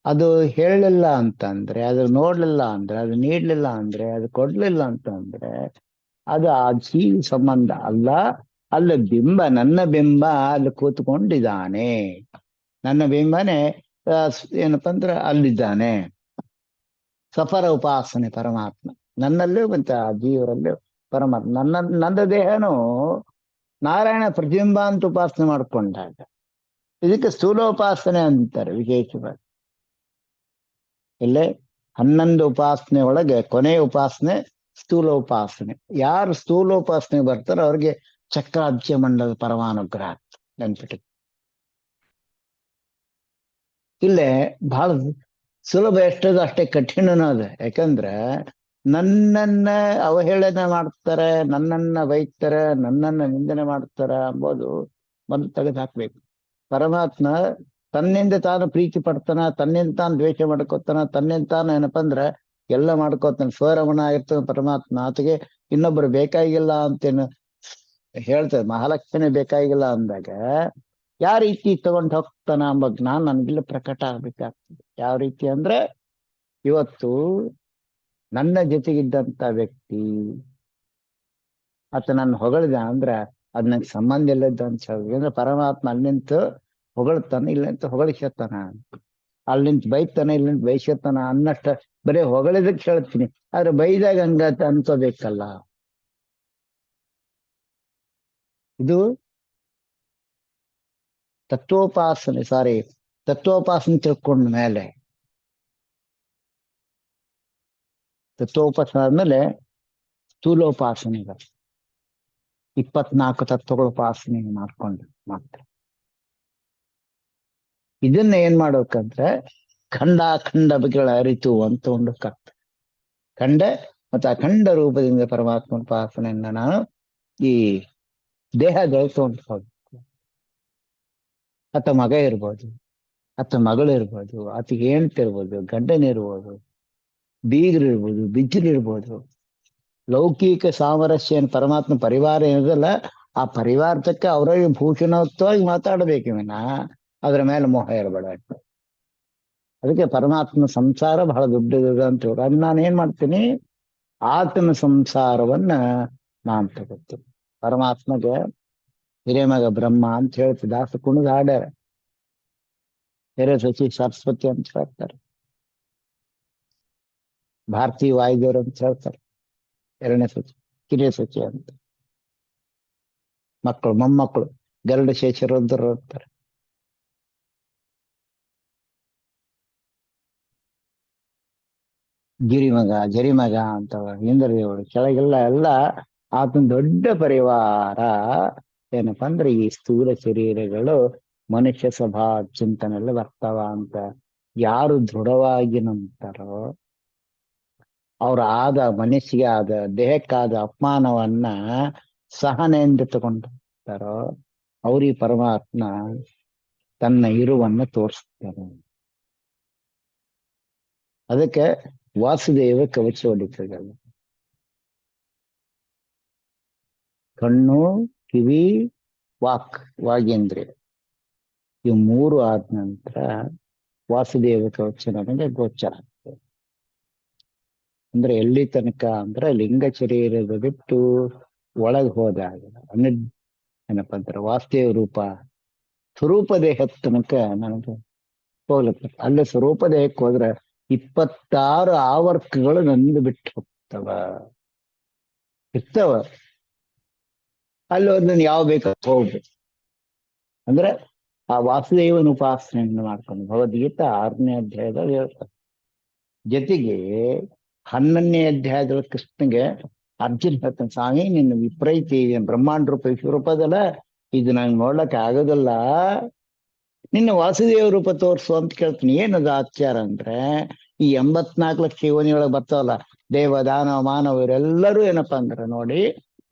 ಅದು ಹೇಳಲಿಲ್ಲ ಅಂತಂದ್ರೆ, ಅದು ನೋಡ್ಲಿಲ್ಲ ಅಂದ್ರೆ, ಅದು ನೀಡ್ಲಿಲ್ಲ ಅಂದ್ರೆ, ಅದು ಕೊಡ್ಲಿಲ್ಲ ಅಂತಂದ್ರೆ ಅದು ಆ ಜೀವಿ ಸಂಬಂಧ ಅಲ್ಲ. ಅಲ್ಲಿ ಬಿಂಬ, ನನ್ನ ಬಿಂಬ ಅಲ್ಲಿ ಕೂತ್ಕೊಂಡಿದ್ದಾನೆ. ನನ್ನ ಬಿಂಬನೇ ಏನಪ್ಪ ಅಂದ್ರೆ ಅಲ್ಲಿದ್ದಾನೆ. ಸಫರ ಉಪಾಸನೆ ಪರಮಾತ್ಮ ನನ್ನಲ್ಲೂ ಮತ್ತೆ ಆ ಜೀವರಲ್ಲೂ ಪರಮಾತ್ಮ. ನನ್ನ ದೇಹನೂ ನಾರಾಯಣ ಪ್ರತಿಬಿಂಬ ಅಂತ ಉಪಾಸನೆ ಮಾಡ್ಕೊಂಡಾಗ ಇದಕ್ಕೆ ಸ್ಥೂಲೋಪಾಸನೆ ಅಂತಾರೆ ವಿಶೇಷವಾಗಿ. ಇಲ್ಲೇ 11 ಉಪಾಸನೆ ಒಳಗೆ ಕೊನೆಯ ಉಪಾಸನೆ ಸ್ಥೂಲೋಪಾಸನೆ. ಯಾರು ಸ್ಥೂಲೋಪಾಸನೆ ಬರ್ತಾರೋ ಅವ್ರಿಗೆ ಚಕ್ರಾಬ್ಜ ಮಂಡಲದ ಪರಮಾನುಗ್ರಹ ನೆನ್ಪಿಟ್ಟು. ಇಲ್ಲೇ ಬಹಳ ಸುಲಭ ಎಷ್ಟದು ಅಷ್ಟೇ ಕಠಿಣನೂ ಅದ. ಯಾಕಂದ್ರೆ ನನ್ನನ್ನ ಅವಹೇಳನ ಮಾಡ್ತಾರೆ, ನನ್ನನ್ನ ಬೈತಾರೆ, ನನ್ನನ್ನ ನಿಂದನೆ ಮಾಡ್ತಾರ ಅಂಬೋದು ಮೊದಲು ತೆಗೆದು ಹಾಕ್ಬೇಕು. ಪರಮಾತ್ಮ ತನ್ನಿಂದ ತಾನು ಪ್ರೀತಿ ಪಡ್ತಾನ, ತನ್ನಿಂದ ತಾನು ದ್ವೇಷ ಮಾಡ್ಕೋತಾನ, ತನ್ನಿಂದ ತಾನು ಏನಪ್ಪ ಅಂದ್ರೆ ಎಲ್ಲ ಮಾಡ್ಕೋತಾನೆ. ಸ್ವರಮಣ ಆಗಿರ್ತಾನೆ ಪರಮಾತ್ಮ. ಆತಗೆ ಇನ್ನೊಬ್ರು ಬೇಕಾಗಿಲ್ಲ ಅಂತೇನು ಹೇಳ್ತದೆ. ಮಹಾಲಕ್ಷ್ಮಿ ಬೇಕಾಗಿಲ್ಲ ಅಂದಾಗ ಯಾವ ರೀತಿ ತಗೊಂಡು ಹೋಗ್ತಾನ ಎಂಬ ಜ್ಞಾನ ನನ್ಗಿಲ್ಲ ಪ್ರಕಟ ಆಗ್ಬೇಕಾಗ್ತದೆ. ಯಾವ ರೀತಿ ಅಂದ್ರೆ, ಇವತ್ತು ನನ್ನ ಜೊತೆಗಿದ್ದಂತ ವ್ಯಕ್ತಿ ಆತ ನನ್ನ ಹೊಗಳಿದ ಅಂದ್ರೆ ಅದ್ ನಂಗೆ ಸಂಬಂಧ ಇಲ್ಲದ ಅಂತ ಹೇಳಿ. ಅಂದ್ರೆ ಪರಮಾತ್ಮ ಅಲ್ಲಿ ನಿಂತು ಹೊಗಳ್ತಾನೆ, ಇಲ್ಲಿ ನಿಂತು ಹೊಗಳಿಸತ್ತಾನ. ಅಲ್ಲಿ ನಿಂತು ಬೈತಾನೆ, ಇಲ್ಲಿ ನಿಂತು ಬೈಸತ್ತಾನ ಅನ್ನಷ್ಟ ಬರೀ ಹೊಗಳಿದಕ್ಕೆ ಹೇಳ್ತೀನಿ. ಆದ್ರೆ ಬೈದಾಗ ಹಂಗತ ಅನ್ಕೋಬೇಕಲ್ಲ. ಇದು ತತ್ವೋಪಾಸನೆ ತಿಳ್ಕೊಂಡ ಮೇಲೆ, ತತ್ವೋಪಾಸನೆ ಆದ್ಮೇಲೆ ಸ್ಥೂಲೋಪಾಸನೆ ಬರ್ತದೆ. 24 ತತ್ವಗಳ ಉಪಾಸನೆ ಮಾಡ್ಕೊಂಡು ಮಾತ್ರ. ಇದನ್ನ ಏನ್ ಮಾಡ್ಬೇಕಂದ್ರೆ ಖಂಡ ಬಗೆಗಳ ಅರಿತು ಅಂತ ಒಂದು ಖಂಡ ಮತ್ತು ಅಖಂಡ ರೂಪದಿಂದ ಪರಮಾತ್ಮ ಉಪಾಸನೆಯನ್ನ ನಾನು ಈ ದೇಹ ಗಳಿಸ್ಕೊಂಡು ಹೋಗ್ಬೇಕು. ಆತ ಮಗ ಇರ್ಬೋದು, ಆತ ಮಗಳಿರ್ಬೋದು, ಆತಗೆ ಹೆಂಡ್ತಿರ್ಬೋದು, ಗಂಡನಿರ್ಬೋದು, ಬೀಗರಿರ್ಬೋದು, ಬಿಜ್ಜರಿರ್ಬೋದು. ಲೌಕಿಕ ಸಾಮರಸ್ಯ ಏನ್ ಪರಮಾತ್ಮ ಪರಿವಾರ ಏನಿದಲ್ಲ, ಆ ಪರಿವಾರಕ್ಕೆ ಅವರಿಗೆ ಭೂಷಣತ್ವವಾಗಿ ಮಾತಾಡ್ಬೇಕು ವಿನ ಅದ್ರ ಮೇಲೆ ಮೋಹ ಇರಬೇಡ. ಅದಕ್ಕೆ ಪರಮಾತ್ಮ ಸಂಸಾರ ಬಹಳ ದೊಡ್ಡದು ಅಂತ ಹೇಳಿ ಅದ್ ನಾನು ಏನ್ ಮಾಡ್ತೀನಿ, ಆತನ ಸಂಸಾರವನ್ನ ನಾನ್ ತಗೋತೀನಿ. ಪರಮಾತ್ಮಗೆ ಹಿರೇಮಗ ಬ್ರಹ್ಮ ಅಂತ ಹೇಳ್ತಿ ದಾಸ ಕುಣಿದ ಹಾಡ್ಯಾರ. ಹಿರೇ ಸಚಿ ಸರಸ್ವತಿ ಅಂತ ಹೇಳ್ತಾರೆ, ಭಾರತೀಯ ವಾಯುದೇವರು ಅಂತ ಹೇಳ್ತಾರೆ. ಎರಡನೇ ಸಚಿ, ಕಿರಿಯ ಸಚಿ ಅಂತ. ಮಕ್ಕಳು ಮೊಮ್ಮಕ್ಕಳು ಗರುಡ ಶೇಷರುದ್ರರು ಅಂತಾರೆ. ಜರಿಮಗ ಅಂತ ಇಂದ್ರದೇವರು ಕೆಳಗೆಲ್ಲ ಎಲ್ಲ ಆತನ ದೊಡ್ಡ ಪರಿವಾರ. ಏನಪ್ಪಾ ಅಂದ್ರೆ ಈ ಸ್ಥೂಲ ಶರೀರಗಳು ಮನುಷ್ಯ ಸ್ವಭಾವ ಚಿಂತನೆಲ್ಲ ಬರ್ತಾವ ಅಂತ ಯಾರು ದೃಢವಾಗಿ ನಂಬ್ತಾರೋ, ಅವ್ರ ಮನಸ್ಸಿಗೆ ದೇಹಕ್ಕಾದ ಅಪಮಾನವನ್ನ ಸಹನೆಯಿಂದ ತಗೊಂಡಿರ್ತಾರೋ, ಅವ್ರಿಗೆ ಪರಮಾತ್ಮ ತನ್ನ ಇರುವನ್ನ ತೋರಿಸ್ತಾರೆ. ಅದಕ್ಕೆ ವಾಸುದೇವ ಕವಚ ಹೊಡಿತದಲ್ಲ. ಕಣ್ಣು, ಕಿವಿ, ವಾಗೇಂದ್ರಿಯ, ಇವು ಮೂರು ಆದ ನಂತರ ವಾಸುದೇವ ಕವಚ ನಮಗೆ ಗೋಚರ ಆಗ್ತದೆ. ಅಂದ್ರೆ ಎಲ್ಲಿ ತನಕ ಅಂದ್ರೆ ಲಿಂಗ ಶರೀರದ ಬಿಟ್ಟು ಒಳಗೆ ಹೋದಾಗ ಏನಪ್ಪ ಅಂತಾರೆ ವಾಸುದೇವ ರೂಪ ಸ್ವರೂಪ ದೇಹದ ತನಕ ನನಗೆ ಹೋಗ್ಲತ್ತ. ಅಲ್ಲೇ ಸ್ವರೂಪ ದೇಹಕ್ಕೆ ಹೋದ್ರೆ 26 ಆವರ್ತಗಳು ನಂದು ಬಿಟ್ಟು ಹೋಗ್ತವ ಇರ್ತವ. ಅಲ್ಲಿ ಹೋದ್ರೆ ಯಾವ ಬೇಕಾದ್ರೆ ಹೋಗ್ಬೇಕು. ಅಂದ್ರೆ ಆ ವಾಸುದೇವನ ಉಪಾಸನೆಯನ್ನು ಮಾಡ್ಕೊಂಡು ಭಗವದ್ಗೀತಾ 6ನೇ ಅಧ್ಯಾಯದಲ್ಲಿ ಹೇಳ್ತಾರೆ. ಜೊತೆಗೆ 11ನೇ ಅಧ್ಯಾಯದಲ್ಲಿ ಕೃಷ್ಣಗೆ ಅರ್ಜುನ್ ಹೇಳ್ತಾನೆ, ಸ್ವಾಮಿ ನಿನ್ನ ವಿಪರೀತ ಬ್ರಹ್ಮಾಂಡ ರೂಪ ವಿಶ್ವರೂಪದಲ್ಲ, ಇದು ನಂಗೆ ನೋಡ್ಲಕ್ಕೆ ಆಗೋದಿಲ್ಲ, ನಿನ್ನ ವಾಸುದೇವ ರೂಪ ತೋರಿಸು ಅಂತ ಕೇಳ್ತೀನಿ. ಏನದು ಆಚಾರ ಅಂದ್ರೆ, ಈ 84 ಲಕ್ಷ ಯೋನಿಯೊಳಗೆ ಬರ್ತಾವಲ್ಲ, ದೇವ ದಾನವ ಮಾನವ ಇವರೆಲ್ಲರೂ ಏನಪ್ಪಾ ಅಂದ್ರೆ ನೋಡಿ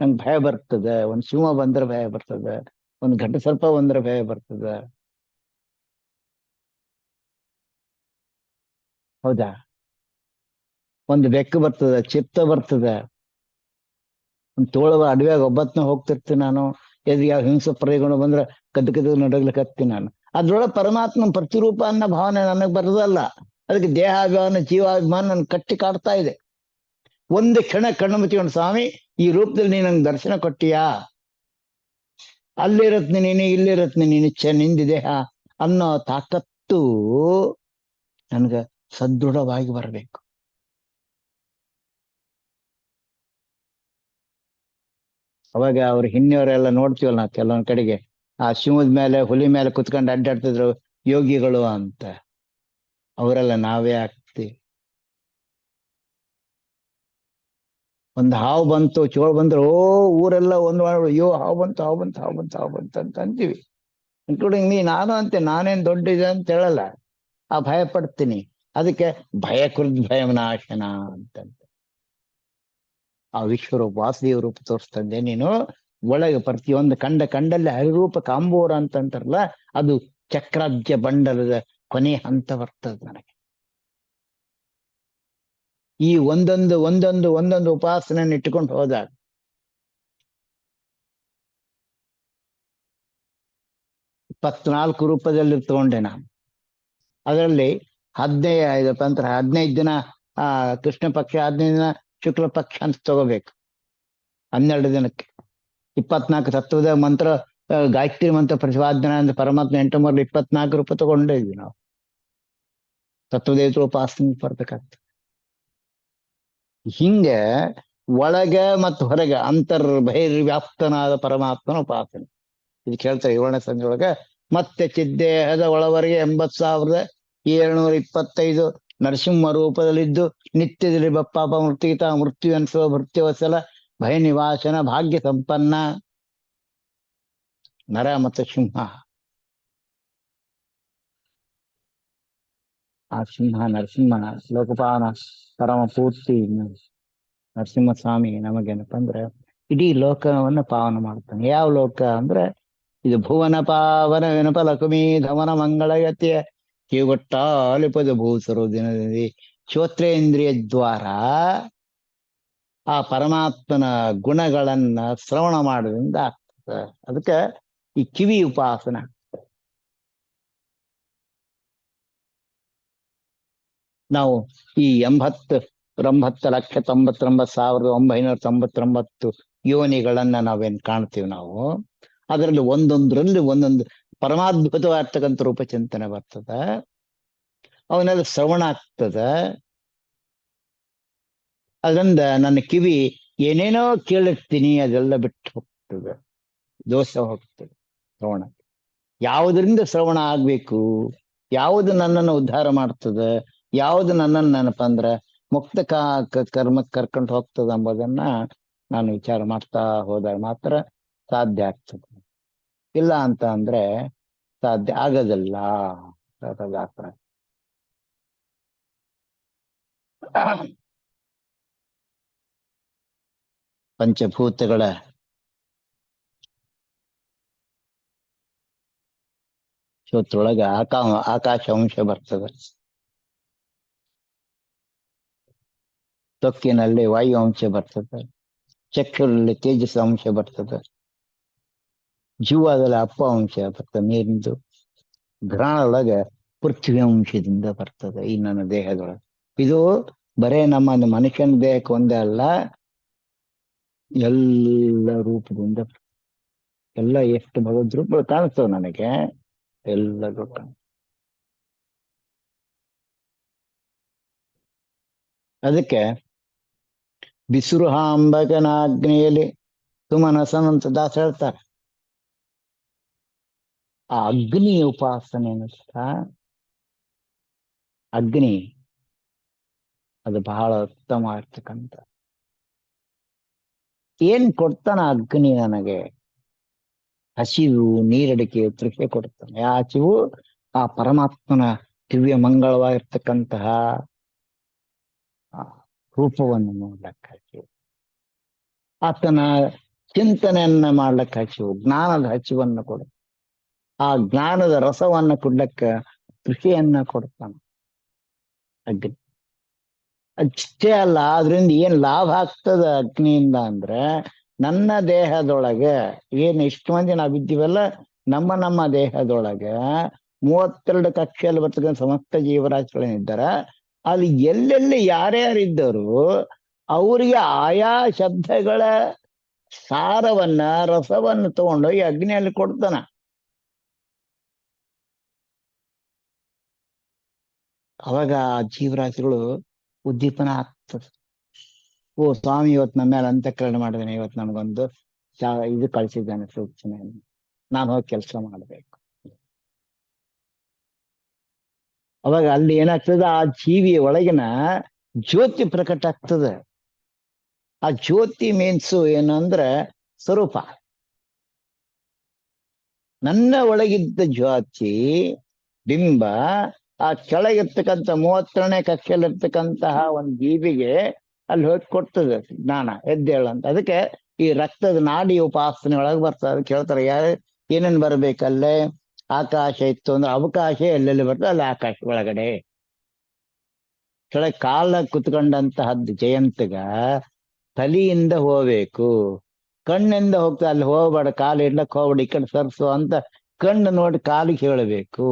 ನಂಗೆ ಭಯ ಬರ್ತದೆ. ಒಂದ್ ಸಿಂಹ ಬಂದ್ರೆ ಭಯ ಬರ್ತದೆ, ಒಂದ್ ಘಟ ಸರ್ಪ ಬಂದ್ರೆ ಭಯ ಬರ್ತದೆ. ಹೌದಾ? ಒಂದು ಬೆಕ್ಕು ಬರ್ತದೆ, ಚಿತ್ತ ಬರ್ತದೆ, ಒಂದು ತೋಳವ ಅಡವ್ಯಾಗ ಒಬ್ಬತ್ನ ಹೋಗ್ತಿರ್ತೀನಿ ನಾನು, ಎದ್ ಯಾವ ಹಿಂಸ ಪ್ರಯೋಗಗಳು ಬಂದ್ರೆ ಕದ್ದು ನಡಗ್ಲಿಕ್ಕೆ ಹತ್ತೀನಿ ನಾನು. ಅದ್ರೊಳಗೆ ಪರಮಾತ್ಮ ಪ್ರತಿರೂಪ ಅನ್ನೋ ಭಾವನೆ ನನಗೆ ಬರೋದಲ್ಲ. ಅದಕ್ಕೆ ದೇಹಾಭಿಮಾನ ಜೀವಾಭಿಮಾನ ನನ್ ಕಟ್ಟಿ ಕಾಡ್ತಾ ಇದೆ. ಒಂದು ಕ್ಷಣ ಕಣ್ಣು ಮುಚ್ಚಿಕೊಂಡು, ಸ್ವಾಮಿ ಈ ರೂಪದಲ್ಲಿ ನೀನು ನಂಗೆ ದರ್ಶನ ಕೊಟ್ಟಿಯಾ, ಅಲ್ಲಿರತ್ನಿ ನೀನು, ಇಲ್ಲಿರತ್ನಿ ನೀನು, ನಿಂದಿ ದೇಹ ಅನ್ನೋ ತಾಕತ್ತು ನನ್ಗೆ ಸದೃಢವಾಗಿ ಬರಬೇಕು. ಅವಾಗ ಅವ್ರು ಹಿಂದಿಯವರೆಲ್ಲ ನೋಡ್ತೀವಲ್ಲ ನಾವು ಕೆಲವೊಂದ್ ಕಡೆಗೆ, ಆ ಸಿಂಹದ ಮೇಲೆ ಹುಲಿ ಮೇಲೆ ಕುತ್ಕೊಂಡು ಅಡ್ಡಾಡ್ತಿದ್ರು ಯೋಗಿಗಳು ಅಂತ. ಅವರೆಲ್ಲ ನಾವೇ ಆಗ್ತೀವಿ. ಒಂದು ಹಾವು ಬಂತು, ಚೋಳು ಬಂದ್ರು, ಓ ಊರೆಲ್ಲ ಒಂದು ಅಯ್ಯೋ ಹಾವು ಬಂತು, ಹಾವು ಬಂತು, ಹಾವು ಬಂತು, ಹಾವು ಬಂತು ಅಂತ ಅಂತೀವಿ. ಇನ್ಕ್ಲೂಡಿಂಗ್ ನಾನು ಅಂತೆ, ನಾನೇನ್ ದೊಡ್ಡ ಇದೆ ಅಂತ ಹೇಳಲ್ಲ, ಆ ಭಯ ಪಡ್ತೀನಿ. ಅದಕ್ಕೆ ಭಯ ಕುರಿತು ಭಯಮನಾಶನ ಅಂತಂತೆ. ಆ ವಿಶ್ವರೂಪ ವಾಸುದೇವ ರೂಪ ತೋರಿಸ್ತಂದೆ ನೀನು. ಒಳಗೆ ಪ್ರತಿಯೊಂದು ಕಂಡಲ್ಲಿ ಹರಿರೂಪ ಕಾಂಬೋರ ಅಂತಂತಾರಲ್ಲ, ಅದು ಚಕ್ರಾಬ್ಜ ಬಂಡಲದ ಕೊನೆ ಹಂತ ಬರ್ತದೆ ನನಗೆ. ಈ ಒಂದೊಂದು ಉಪಾಸನೆಯನ್ನು ಇಟ್ಟುಕೊಂಡು ಹೋದಾಗ 24 ರೂಪದಲ್ಲಿ ತಗೊಂಡೆ ನಾನು. ಅದರಲ್ಲಿ 15 ದಿನ ಕೃಷ್ಣ ಪಕ್ಷ, 15 ದಿನ ಶುಕ್ಲ ಪಕ್ಷ ಅಂತ ತಗೋಬೇಕು. 12 ದಿನಕ್ಕೆ 24 ತತ್ವದ ಮಂತ್ರ, ಗಾಯತ್ರಿ ಮಂತ್ರ ಪ್ರತಿಪಾದನೆ ಅಂತ ಪರಮಾತ್ಮ 8 ಮರಳು 24 ರೂಪ ತಗೊಂಡೇ ಇದ್ವಿ ನಾವು. ತತ್ವದೇವತೆ ಉಪಾಸನೆ ಬರ್ಬೇಕಾಗ್ತದೆ. ಹಿಂಗೆ ಒಳಗೆ ಮತ್ತು ಹೊರಗೆ ಬಹಿರ್ವ್ಯಾಪ್ತನಾದ ಪರಮಾತ್ಮನ ಉಪಾಸನೆ. ಇದು ಕೇಳ್ತಾರೆ 7ನೇ ಸಂಧಿ ಒಳಗೆ. ಮತ್ತೆ ಚಿದ್ದೇಹದ ಒಳವರೆಗೆ 80,725 ನರಸಿಂಹ ರೂಪದಲ್ಲಿದ್ದು ನಿತ್ಯದಲ್ಲಿ ಬಪ್ಪಾಪ ಮೃತ್ಯುಗಿತ ಮೃತ್ಯು ಅನ್ಸೋ ಭೃತ್ಯವಸಲ ಭಯ ನಿವಾಸನ ಭಾಗ್ಯ ಸಂಪನ್ನ ನರ ಮತ್ತು ಸಿಂಹ. ಆ ಸಿಂಹ ನರಸಿಂಹ ಲೋಕಪಾನ ಪರಮ ಪೂರ್ತಿ ನರಸಿಂಹಸ್ವಾಮಿ ನಮಗೇನಪ್ಪ ಅಂದ್ರೆ ಇಡೀ ಲೋಕವನ್ನ ಪಾವನ ಮಾಡ್ತಾನೆ. ಯಾವ ಲೋಕ ಅಂದ್ರೆ ಇದು ಭುವನ ಪಾವನ ವಿನಪ ಲಕ್ಷ್ಮೀ ಧಮನ ಮಂಗಳಗತಿಯ ಕಿಗೊಟ್ಟಾಲಿಪದ ಭೂಸರು ದಿನದಲ್ಲಿ ಶ್ರೋತ್ರೇಂದ್ರಿಯ ದ್ವಾರ ಆ ಪರಮಾತ್ಮನ ಗುಣಗಳನ್ನ ಶ್ರವಣ ಮಾಡೋದ್ರಿಂದ ಆಗ್ತದೆ. ಅದಕ್ಕೆ ಈ ಕಿವಿ ಉಪಾಸನ. ನಾವು ಈ 89,99,999 ಯೋನಿಗಳನ್ನ ನಾವೇನ್ ಕಾಣ್ತೀವಿ ನಾವು, ಅದರಲ್ಲಿ ಒಂದೊಂದು ಪರಮಾದ್ಭುತವಾಗಿರ್ತಕ್ಕಂಥ ರೂಪ ಚಿಂತನೆ ಬರ್ತದ. ಅವನ್ನೆಲ್ಲ ಶ್ರವಣ ಆಗ್ತದ. ಅದರಿಂದ ನನ್ನ ಕಿವಿ ಏನೇನೋ ಕೇಳಿರ್ತೀನಿ, ಅದೆಲ್ಲ ಬಿಟ್ಟು ಹೋಗ್ತದೆ, ದೋಷ ಹೋಗ್ತದೆ ಶ್ರವಣ. ಯಾವುದರಿಂದ ಶ್ರವಣ ಆಗ್ಬೇಕು, ಯಾವುದು ನನ್ನನ್ನು ಉದ್ಧಾರ ಮಾಡ್ತದೆ, ಯಾವುದು ನನ್ನನ್ನು ನೆನಪ ಅಂದ್ರೆ ಮುಕ್ತ ಕರ್ಮಕ್ಕೆ ಕರ್ಕೊಂಡು ಹೋಗ್ತದೆ ಎಂಬುದನ್ನ ನಾನು ವಿಚಾರ ಮಾಡ್ತಾ ಹೋದಾಗ ಮಾತ್ರ ಸಾಧ್ಯ ಆಗ್ತದೆ. ಇಲ್ಲ ಅಂತ ಅಂದ್ರೆ ಸಾಧ್ಯ ಆಗೋದಿಲ್ಲ. ಪಂಚಭೂತಗಳ ಶ್ರೋತ್ರೊಳಗ ಆಕಾಶ ಅಂಶ ಬರ್ತದೆ, ತ್ವಕ್ಕಿನಲ್ಲಿ ವಾಯು ಅಂಶ ಬರ್ತದೆ, ಚಕ್ಷುರಲ್ಲಿ ತೇಜಸ್ ಅಂಶ ಬರ್ತದೆ, ಜೀವದಲ್ಲಿ ಅಪ್ಪ ಅಂಶ ಬರ್ತದೆ ನೀರಿಂದು, ಘ್ರಾಣದೊಳಗೆ ಪೃಥ್ವಿ ಅಂಶದಿಂದ ಬರ್ತದೆ ಈ ನನ್ನ ದೇಹದೊಳಗೆ. ಇದು ಬರೇ ನಮ್ಮ ಮನುಷ್ಯನ ದೇಹಕ್ಕೆ ಒಂದೇ ಅಲ್ಲ, ಎಲ್ಲ ರೂಪದಿಂದ ಎಲ್ಲ ಎಷ್ಟು ಭಗವದ್ ರೂಪಗಳು ಕಾಣಿಸ್ತವೆ ನನಗೆ, ಎಲ್ಲ ರೂಪ. ಅದಕ್ಕೆ ಬಿಸುರು ಹಾಂಬಕನಾಗ್ನೆಯಲ್ಲಿ ಸುಮನಸನಂತ ದಾಸ ಹೇಳ್ತಾರೆ, ಆ ಅಗ್ನಿ ಉಪಾಸನೆ ಅನ್ನಿಸ್ತಾ, ಅಗ್ನಿ ಅದು ಬಹಳ ಉತ್ತಮ ಇರ್ತಕ್ಕಂಥ. ಏನ್ ಕೊಡ್ತಾನ ಅಗ್ನಿ ನನಗೆ? ಹಸಿವು, ನೀರಡಿಕೆ, ತೃಪ್ತಿ ಕೊಡ್ತಾನೆ. ಆ ಹಸಿವು ಆ ಪರಮಾತ್ಮನ ದಿವ್ಯ ಮಂಗಳವಾಗಿರ್ತಕ್ಕಂತಹ ರೂಪವನ್ನು ನೋಡ್ಲಕ್ಕ ಹಸಿವು, ಆತನ ಚಿಂತನೆಯನ್ನ ಮಾಡ್ಲಕ್ಕ ಹಸಿವು, ಜ್ಞಾನದ ಹಸಿವನ್ನು ಕೊಡ, ಆ ಜ್ಞಾನದ ರಸವನ್ನ ಕೊಡ್ಲಕ್ಕ ಕೃಷಿಯನ್ನ ಕೊಡ್ತಾನೆ ಅಗ್ನಿ. ಅಷ್ಟೇ ಅಲ್ಲ, ಅದ್ರಿಂದ ಏನ್ ಲಾಭ ಆಗ್ತದ ಅಗ್ನಿಯಿಂದ ಅಂದ್ರೆ, ನನ್ನ ದೇಹದೊಳಗೆ ಏನ್ ಇಷ್ಟು ಮಂದಿ ನಾವಿದ್ದೀವಲ್ಲ, ನಮ್ಮ ದೇಹದೊಳಗೆ 32 ಕಕ್ಷೆಯಲ್ಲಿ ಬರ್ತಕ್ಕಂಥ ಸಮಸ್ತ ಜೀವರಾಶಿಗಳೇನಿದ್ದಾರ, ಅಲ್ಲಿ ಎಲ್ಲೆಲ್ಲಿ ಯಾರ್ಯಾರಿದ್ದರು ಅವರಿಗೆ ಆಯಾ ಶಬ್ದಗಳ ಸಾರವನ್ನ ರಸವನ್ನು ತಗೊಂಡೋಗಿ ಅಗ್ನಿಯಲ್ಲಿ ಕೊಡ್ತಾನ. ಅವಾಗ ಆ ಜೀವರಾಶಿಗಳು ಉದ್ದೀಪನ ಆಗ್ತದೆ. ಓ ಸ್ವಾಮಿ ಇವತ್ತು ನಮ್ಮ ಮೇಲೆ ಅಂತಃಕರಣ ಮಾಡಿದಾನೆ, ಇವತ್ತು ನಮಗೊಂದು ಇದು ಕಳಿಸಿದ್ದಾನೆ ಸೂಚನೆಯನ್ನು, ನಾನು ಹೋಗಿ ಕೆಲಸ ಮಾಡ್ಬೇಕು. ಅವಾಗ ಅಲ್ಲಿ ಏನಾಗ್ತದೆ, ಆ ಜೀವಿಯ ಒಳಗಿನ ಜ್ಯೋತಿ ಪ್ರಕಟ ಆಗ್ತದೆ. ಆ ಜ್ಯೋತಿ ಮೀನ್ಸು ಏನಂದ್ರೆ ಸ್ವರೂಪ. ನನ್ನ ಒಳಗಿದ್ದ ಜ್ಯೋತಿ ಬಿಂಬ ಆ ಕೆಳಗಿರ್ತಕ್ಕಂಥ 32ನೇ ಕಕ್ಷೆಯಲ್ಲಿರ್ತಕ್ಕಂತಹ ಒಂದು ಜೀವಿಗೆ ಅಲ್ಲಿ ಹೋಗಿ ಕೊಡ್ತದೆ ಜ್ಞಾನ, ಎದ್ದೇಳಂತ. ಅದಕ್ಕೆ ಈ ರಕ್ತದ ನಾಡಿ ಉಪಾಸನೆ ಒಳಗೆ ಬರ್ತದೆ. ಅದಕ್ಕೆ ಹೇಳ್ತಾರೆ, ಏನೇನ್ ಬರ್ಬೇಕಲ್ಲೇ? ಆಕಾಶ ಇತ್ತು ಅಂದ್ರೆ ಅವಕಾಶ ಎಲ್ಲೆಲ್ಲಿ ಬರ್ತದೆ ಅಲ್ಲಿ ಆಕಾಶ ಒಳಗಡೆ. ಕೆಳಗೆ ಕಾಲ ಕುತ್ಕೊಂಡಂತಹದ್ದು ಜಯಂತಗ ತಲಿಯಿಂದ ಹೋಗ್ಬೇಕು, ಕಣ್ಣಿಂದ ಹೋಗ್ತಾ ಅಲ್ಲಿ ಹೋಗ್ಬೇಡ, ಕಾಲು ಇಡ್ಲಕ್ ಹೋಗ್ಬೇಡ, ಈ ಕಡೆ ಸರ್ಸು ಅಂತ ಕಣ್ಣು ನೋಡಿ ಕಾಲಿಗೆ ಹೇಳಬೇಕು.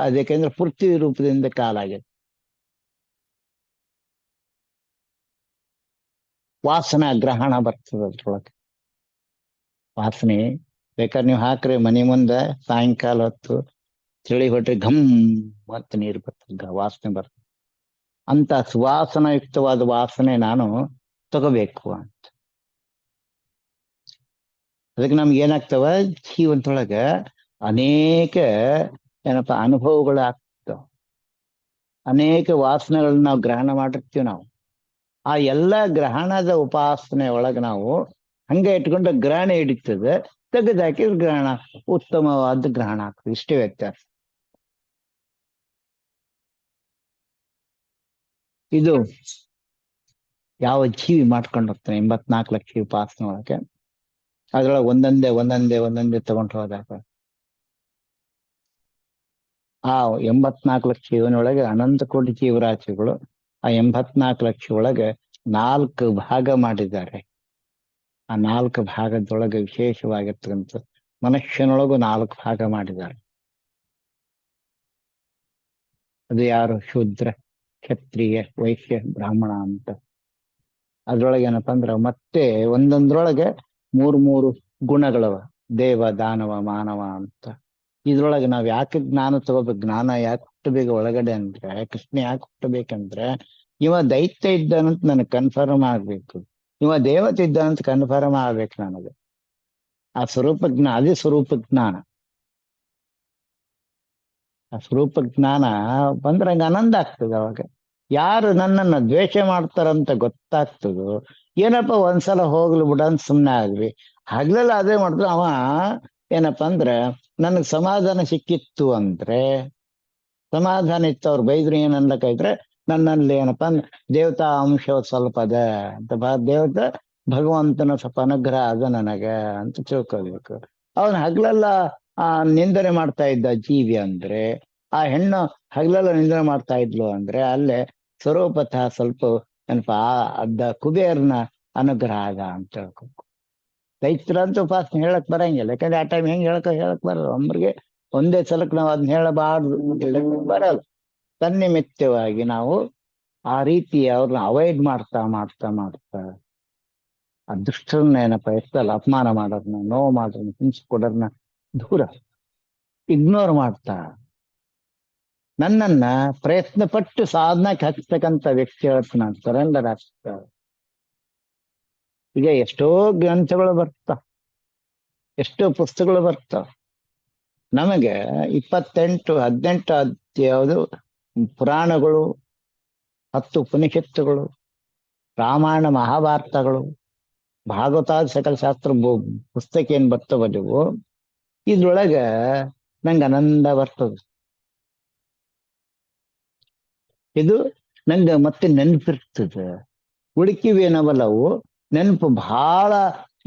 ಅದಕ್ಕೆಂದ್ರೆ ಪೃಥ್ವಿ ರೂಪದಿಂದ ಕಾಲಾಗಿದೆ. ವಾಸನ ಗ್ರಹಣ ಬರ್ತದೆ ಅದ್ರೊಳಗೆ. ವಾಸನೆ ಬೇಕಾದ್ರೆ ನೀವು ಹಾಕ್ರಿ ಮನೆ ಮುಂದೆ, ಸಾಯಂಕಾಲ ಹೊತ್ತು ಚಳಿ ಹೊಟ್ರೆ ಘಮ್ ಮತ್ತು ನೀರು ಬರ್ತದೆ, ವಾಸನೆ ಬರ್ತದೆ. ಅಂತ ಸುವಾಸನಯುಕ್ತವಾದ ವಾಸನೆ ನಾನು ತಗೋಬೇಕು ಅಂತ. ಅದಕ್ಕೆ ನಮ್ಗೆ ಏನಾಗ್ತವ, ಜೀವನದೊಳಗ ಅನೇಕ ಏನಪ್ಪಾ ಅನುಭವಗಳು ಆಗ್ತಾವ, ಅನೇಕ ವಾಸನೆಗಳನ್ನ ನಾವು ಗ್ರಹಣ ಮಾಡಿರ್ತೀವಿ. ನಾವು ಆ ಎಲ್ಲ ಗ್ರಹಣದ ಉಪಾಸನೆ ಒಳಗೆ ನಾವು ಹಂಗೆ ಇಟ್ಕೊಂಡು ಗ್ರಹಣ ಹಿಡಿತದೆ, ತೆಗೆದಾಕಿ ಗ್ರಹಣ ಉತ್ತಮವಾದ ಗ್ರಹಣ ಆಗ್ತದೆ. ಇಷ್ಟೇ ವ್ಯತ್ಯಾಸ. ಇದು ಯಾವ ಜೀವಿ ಮಾಡ್ಕೊಂಡು ಹೋಗ್ತಾನೆ 84 ಲಕ್ಷ ಉಪಾಸನೆ ಒಳಗೆ, ಅದ್ರೊಳಗೆ ಒಂದೊಂದೇ ತಗೊಂಡು ಹೋದಾಗ ಆ 84 ಲಕ್ಷ ಜೀವನೊಳಗೆ ಅನಂತ ಕೋಟಿ ಜೀವರಾಶಿಗಳು, ಆ 84 ಲಕ್ಷ ಒಳಗೆ 4 ಭಾಗ ಮಾಡಿದ್ದಾರೆ. ಆ 4 ಭಾಗದೊಳಗೆ ವಿಶೇಷವಾಗಿರ್ತಕ್ಕಂಥ ಮನುಷ್ಯನೊಳಗೂ 4 ಭಾಗ ಮಾಡಿದ್ದಾರೆ. ಅದು ಯಾರು? ಶೂದ್ರ, ಕ್ಷತ್ರಿಯ, ವೈಶ್ಯ, ಬ್ರಾಹ್ಮಣ ಅಂತ. ಅದ್ರೊಳಗೆ ಏನಪ್ಪಾ ಅಂದ್ರೆ ಮತ್ತೆ ಒಂದೊಂದ್ರೊಳಗೆ 3 ಗುಣಗಳವ, ದೇವ, ದಾನವ, ಮಾನವ ಅಂತ. ಇದ್ರೊಳಗೆ ನಾವ್ ಯಾಕೆ ಜ್ಞಾನ ತಗೋಬೇಕು? ಜ್ಞಾನ ಯಾಕೆ ಹುಟ್ಟಬೇಕು ಒಳಗಡೆ ಅಂದ್ರೆ, ಕೃಷ್ಣ ಯಾಕೆ ಹುಟ್ಟಬೇಕಂದ್ರೆ, ಇವ ದೈತ್ಯ ಇದ್ದಾನಂತ ನನಗೆ ಕನ್ಫರ್ಮ್ ಆಗ್ಬೇಕು, ಇವ ದೇವತೆ ಇದ್ದಾನಂತ ಕನ್ಫರ್ಮ್ ಆಗ್ಬೇಕು ನನಗೆ. ಆ ಸ್ವರೂಪ ಜ್ಞಾನ, ಅದೇ ಸ್ವರೂಪ ಜ್ಞಾನ. ಆ ಸ್ವರೂಪ ಜ್ಞಾನ ಬಂದ್ರೆ ಹಂಗ ಆನಂದ ಆಗ್ತದೆ. ಅವಾಗ ಯಾರು ನನ್ನನ್ನ ದ್ವೇಷ ಮಾಡ್ತಾರಂತ ಗೊತ್ತಾಗ್ತದೋ, ಏನಪ್ಪ ಒಂದ್ಸಲ ಹೋಗ್ಲಿ ಬಿಡ ಅಂತ ಸುಮ್ನೆ ಆಗ್ವಿ. ಹಗ್ಲೆಲ್ಲ ಅದೇ ಮಾಡಿದ್ರು ಅವ ಏನಪ್ಪಾ ಅಂದ್ರೆ ನನಗ್ ಸಮಾಧಾನ ಸಿಕ್ಕಿತ್ತು ಅಂದ್ರೆ, ಸಮಾಧಾನ ಇತ್ತು, ಅವ್ರು ಬೈದ್ರು ಏನನ್ಲಕ್ಕ ಇದ್ರೆ ನನ್ನಲ್ಲಿ ಏನಪ್ಪಾ ಅಂದ್ರೆ ದೇವತಾ ಅಂಶ ಸ್ವಲ್ಪ ಅದ ಅಂತ ದೇವತಾ ಭಗವಂತನ ಸ್ವಲ್ಪ ಅನುಗ್ರಹ ಅದ ನನಗೆ ಅಂತ ತಿಳ್ಕೊಬೇಕು. ಅವನು ಹಗ್ಲೆಲ್ಲ ನಿಂದನೆ ಮಾಡ್ತಾ ಇದ್ದ ಜೀವಿ ಅಂದ್ರೆ, ಆ ಹೆಣ್ಣು ಹಗಲೆಲ್ಲ ನಿಂದನೆ ಮಾಡ್ತಾ ಇದ್ಲು ಅಂದ್ರೆ ಅಲ್ಲೇ ಸ್ವರೂಪತಃ ಸ್ವಲ್ಪ ಏನಪ್ಪಾ ಅದ್ದ ಕುಬೇರನ ಅನುಗ್ರಹ ಆದ ಅಂತ ಹೇಳ್ಬೇಕು. ದೈತ್ರ ಅಂತ ಉಪಾಸನೆ ಹೇಳಕ್ ಬರಂಗಿಲ್ಲ, ಯಾಕಂದ್ರೆ ಆ ಟೈಮ್ ಹೆಂಗ್ ಹೇಳಕ್ ಬರಲ್ಲ ಒಬ್ಬರಿಗೆ. ಒಂದೇ ಸಲಕ್ಕೆ ನಾವು ಅದನ್ನ ಹೇಳಬಾರ್ದು ಹೇಳಕ್ ಬರಲ್ಲ. ತನ್ನಿಮಿತ್ತವಾಗಿ ನಾವು ಆ ರೀತಿ ಅವ್ರನ್ನ ಅವಾಯ್ಡ್ ಮಾಡ್ತಾ ಮಾಡ್ತಾ ಮಾಡ್ತಾ ಆ ದುಷ್ಟರನ್ನ ಏನಪ್ಪ ಇರ್ತಲ್ಲ, ಅಪಮಾನ ಮಾಡೋದನ್ನ, ನೋವು ಮಾಡೋದನ್ನ, ಹಿಂಸೆ ಕೊಡೋದನ್ನ ದೂರ ಇಗ್ನೋರ್ ಮಾಡ್ತಾ ನನ್ನನ್ನ ಪ್ರಯತ್ನ ಪಟ್ಟು ಸಾಧನಕ್ಕೆ ಹಚ್ತಕ್ಕಂಥ ವ್ಯಕ್ತಿ ಹೇಳ್ತ ನಾನು ಸರೆಂಡರ್ ಆಗ್ತಾ. ಈಗ ಎಷ್ಟೋ ಗ್ರಂಥಗಳು ಬರ್ತಾವ, ಎಷ್ಟೋ ಪುಸ್ತಕಗಳು ಬರ್ತಾವ. ನಮಗೆ 18 ಯಾವುದು ಪುರಾಣಗಳು, 10 ಉಪನಿಷತ್ತುಗಳು, ರಾಮಾಯಣ ಮಹಾಭಾರತಗಳು, ಭಾಗವತಾದ ಸಕಲ ಶಾಸ್ತ್ರ ಪುಸ್ತಕ ಏನ್ ಬರ್ತವ ನೀವು, ಇದ್ರೊಳಗ ನಂಗೆ ಆನಂದ ಬರ್ತದೆ. ಇದು ನಂಗೆ ಮತ್ತೆ ನೆನಪಿರ್ತದೆ. ಉಳುಕಿವೇನವಲ್ಲವು ನೆನಪು ಬಹಳ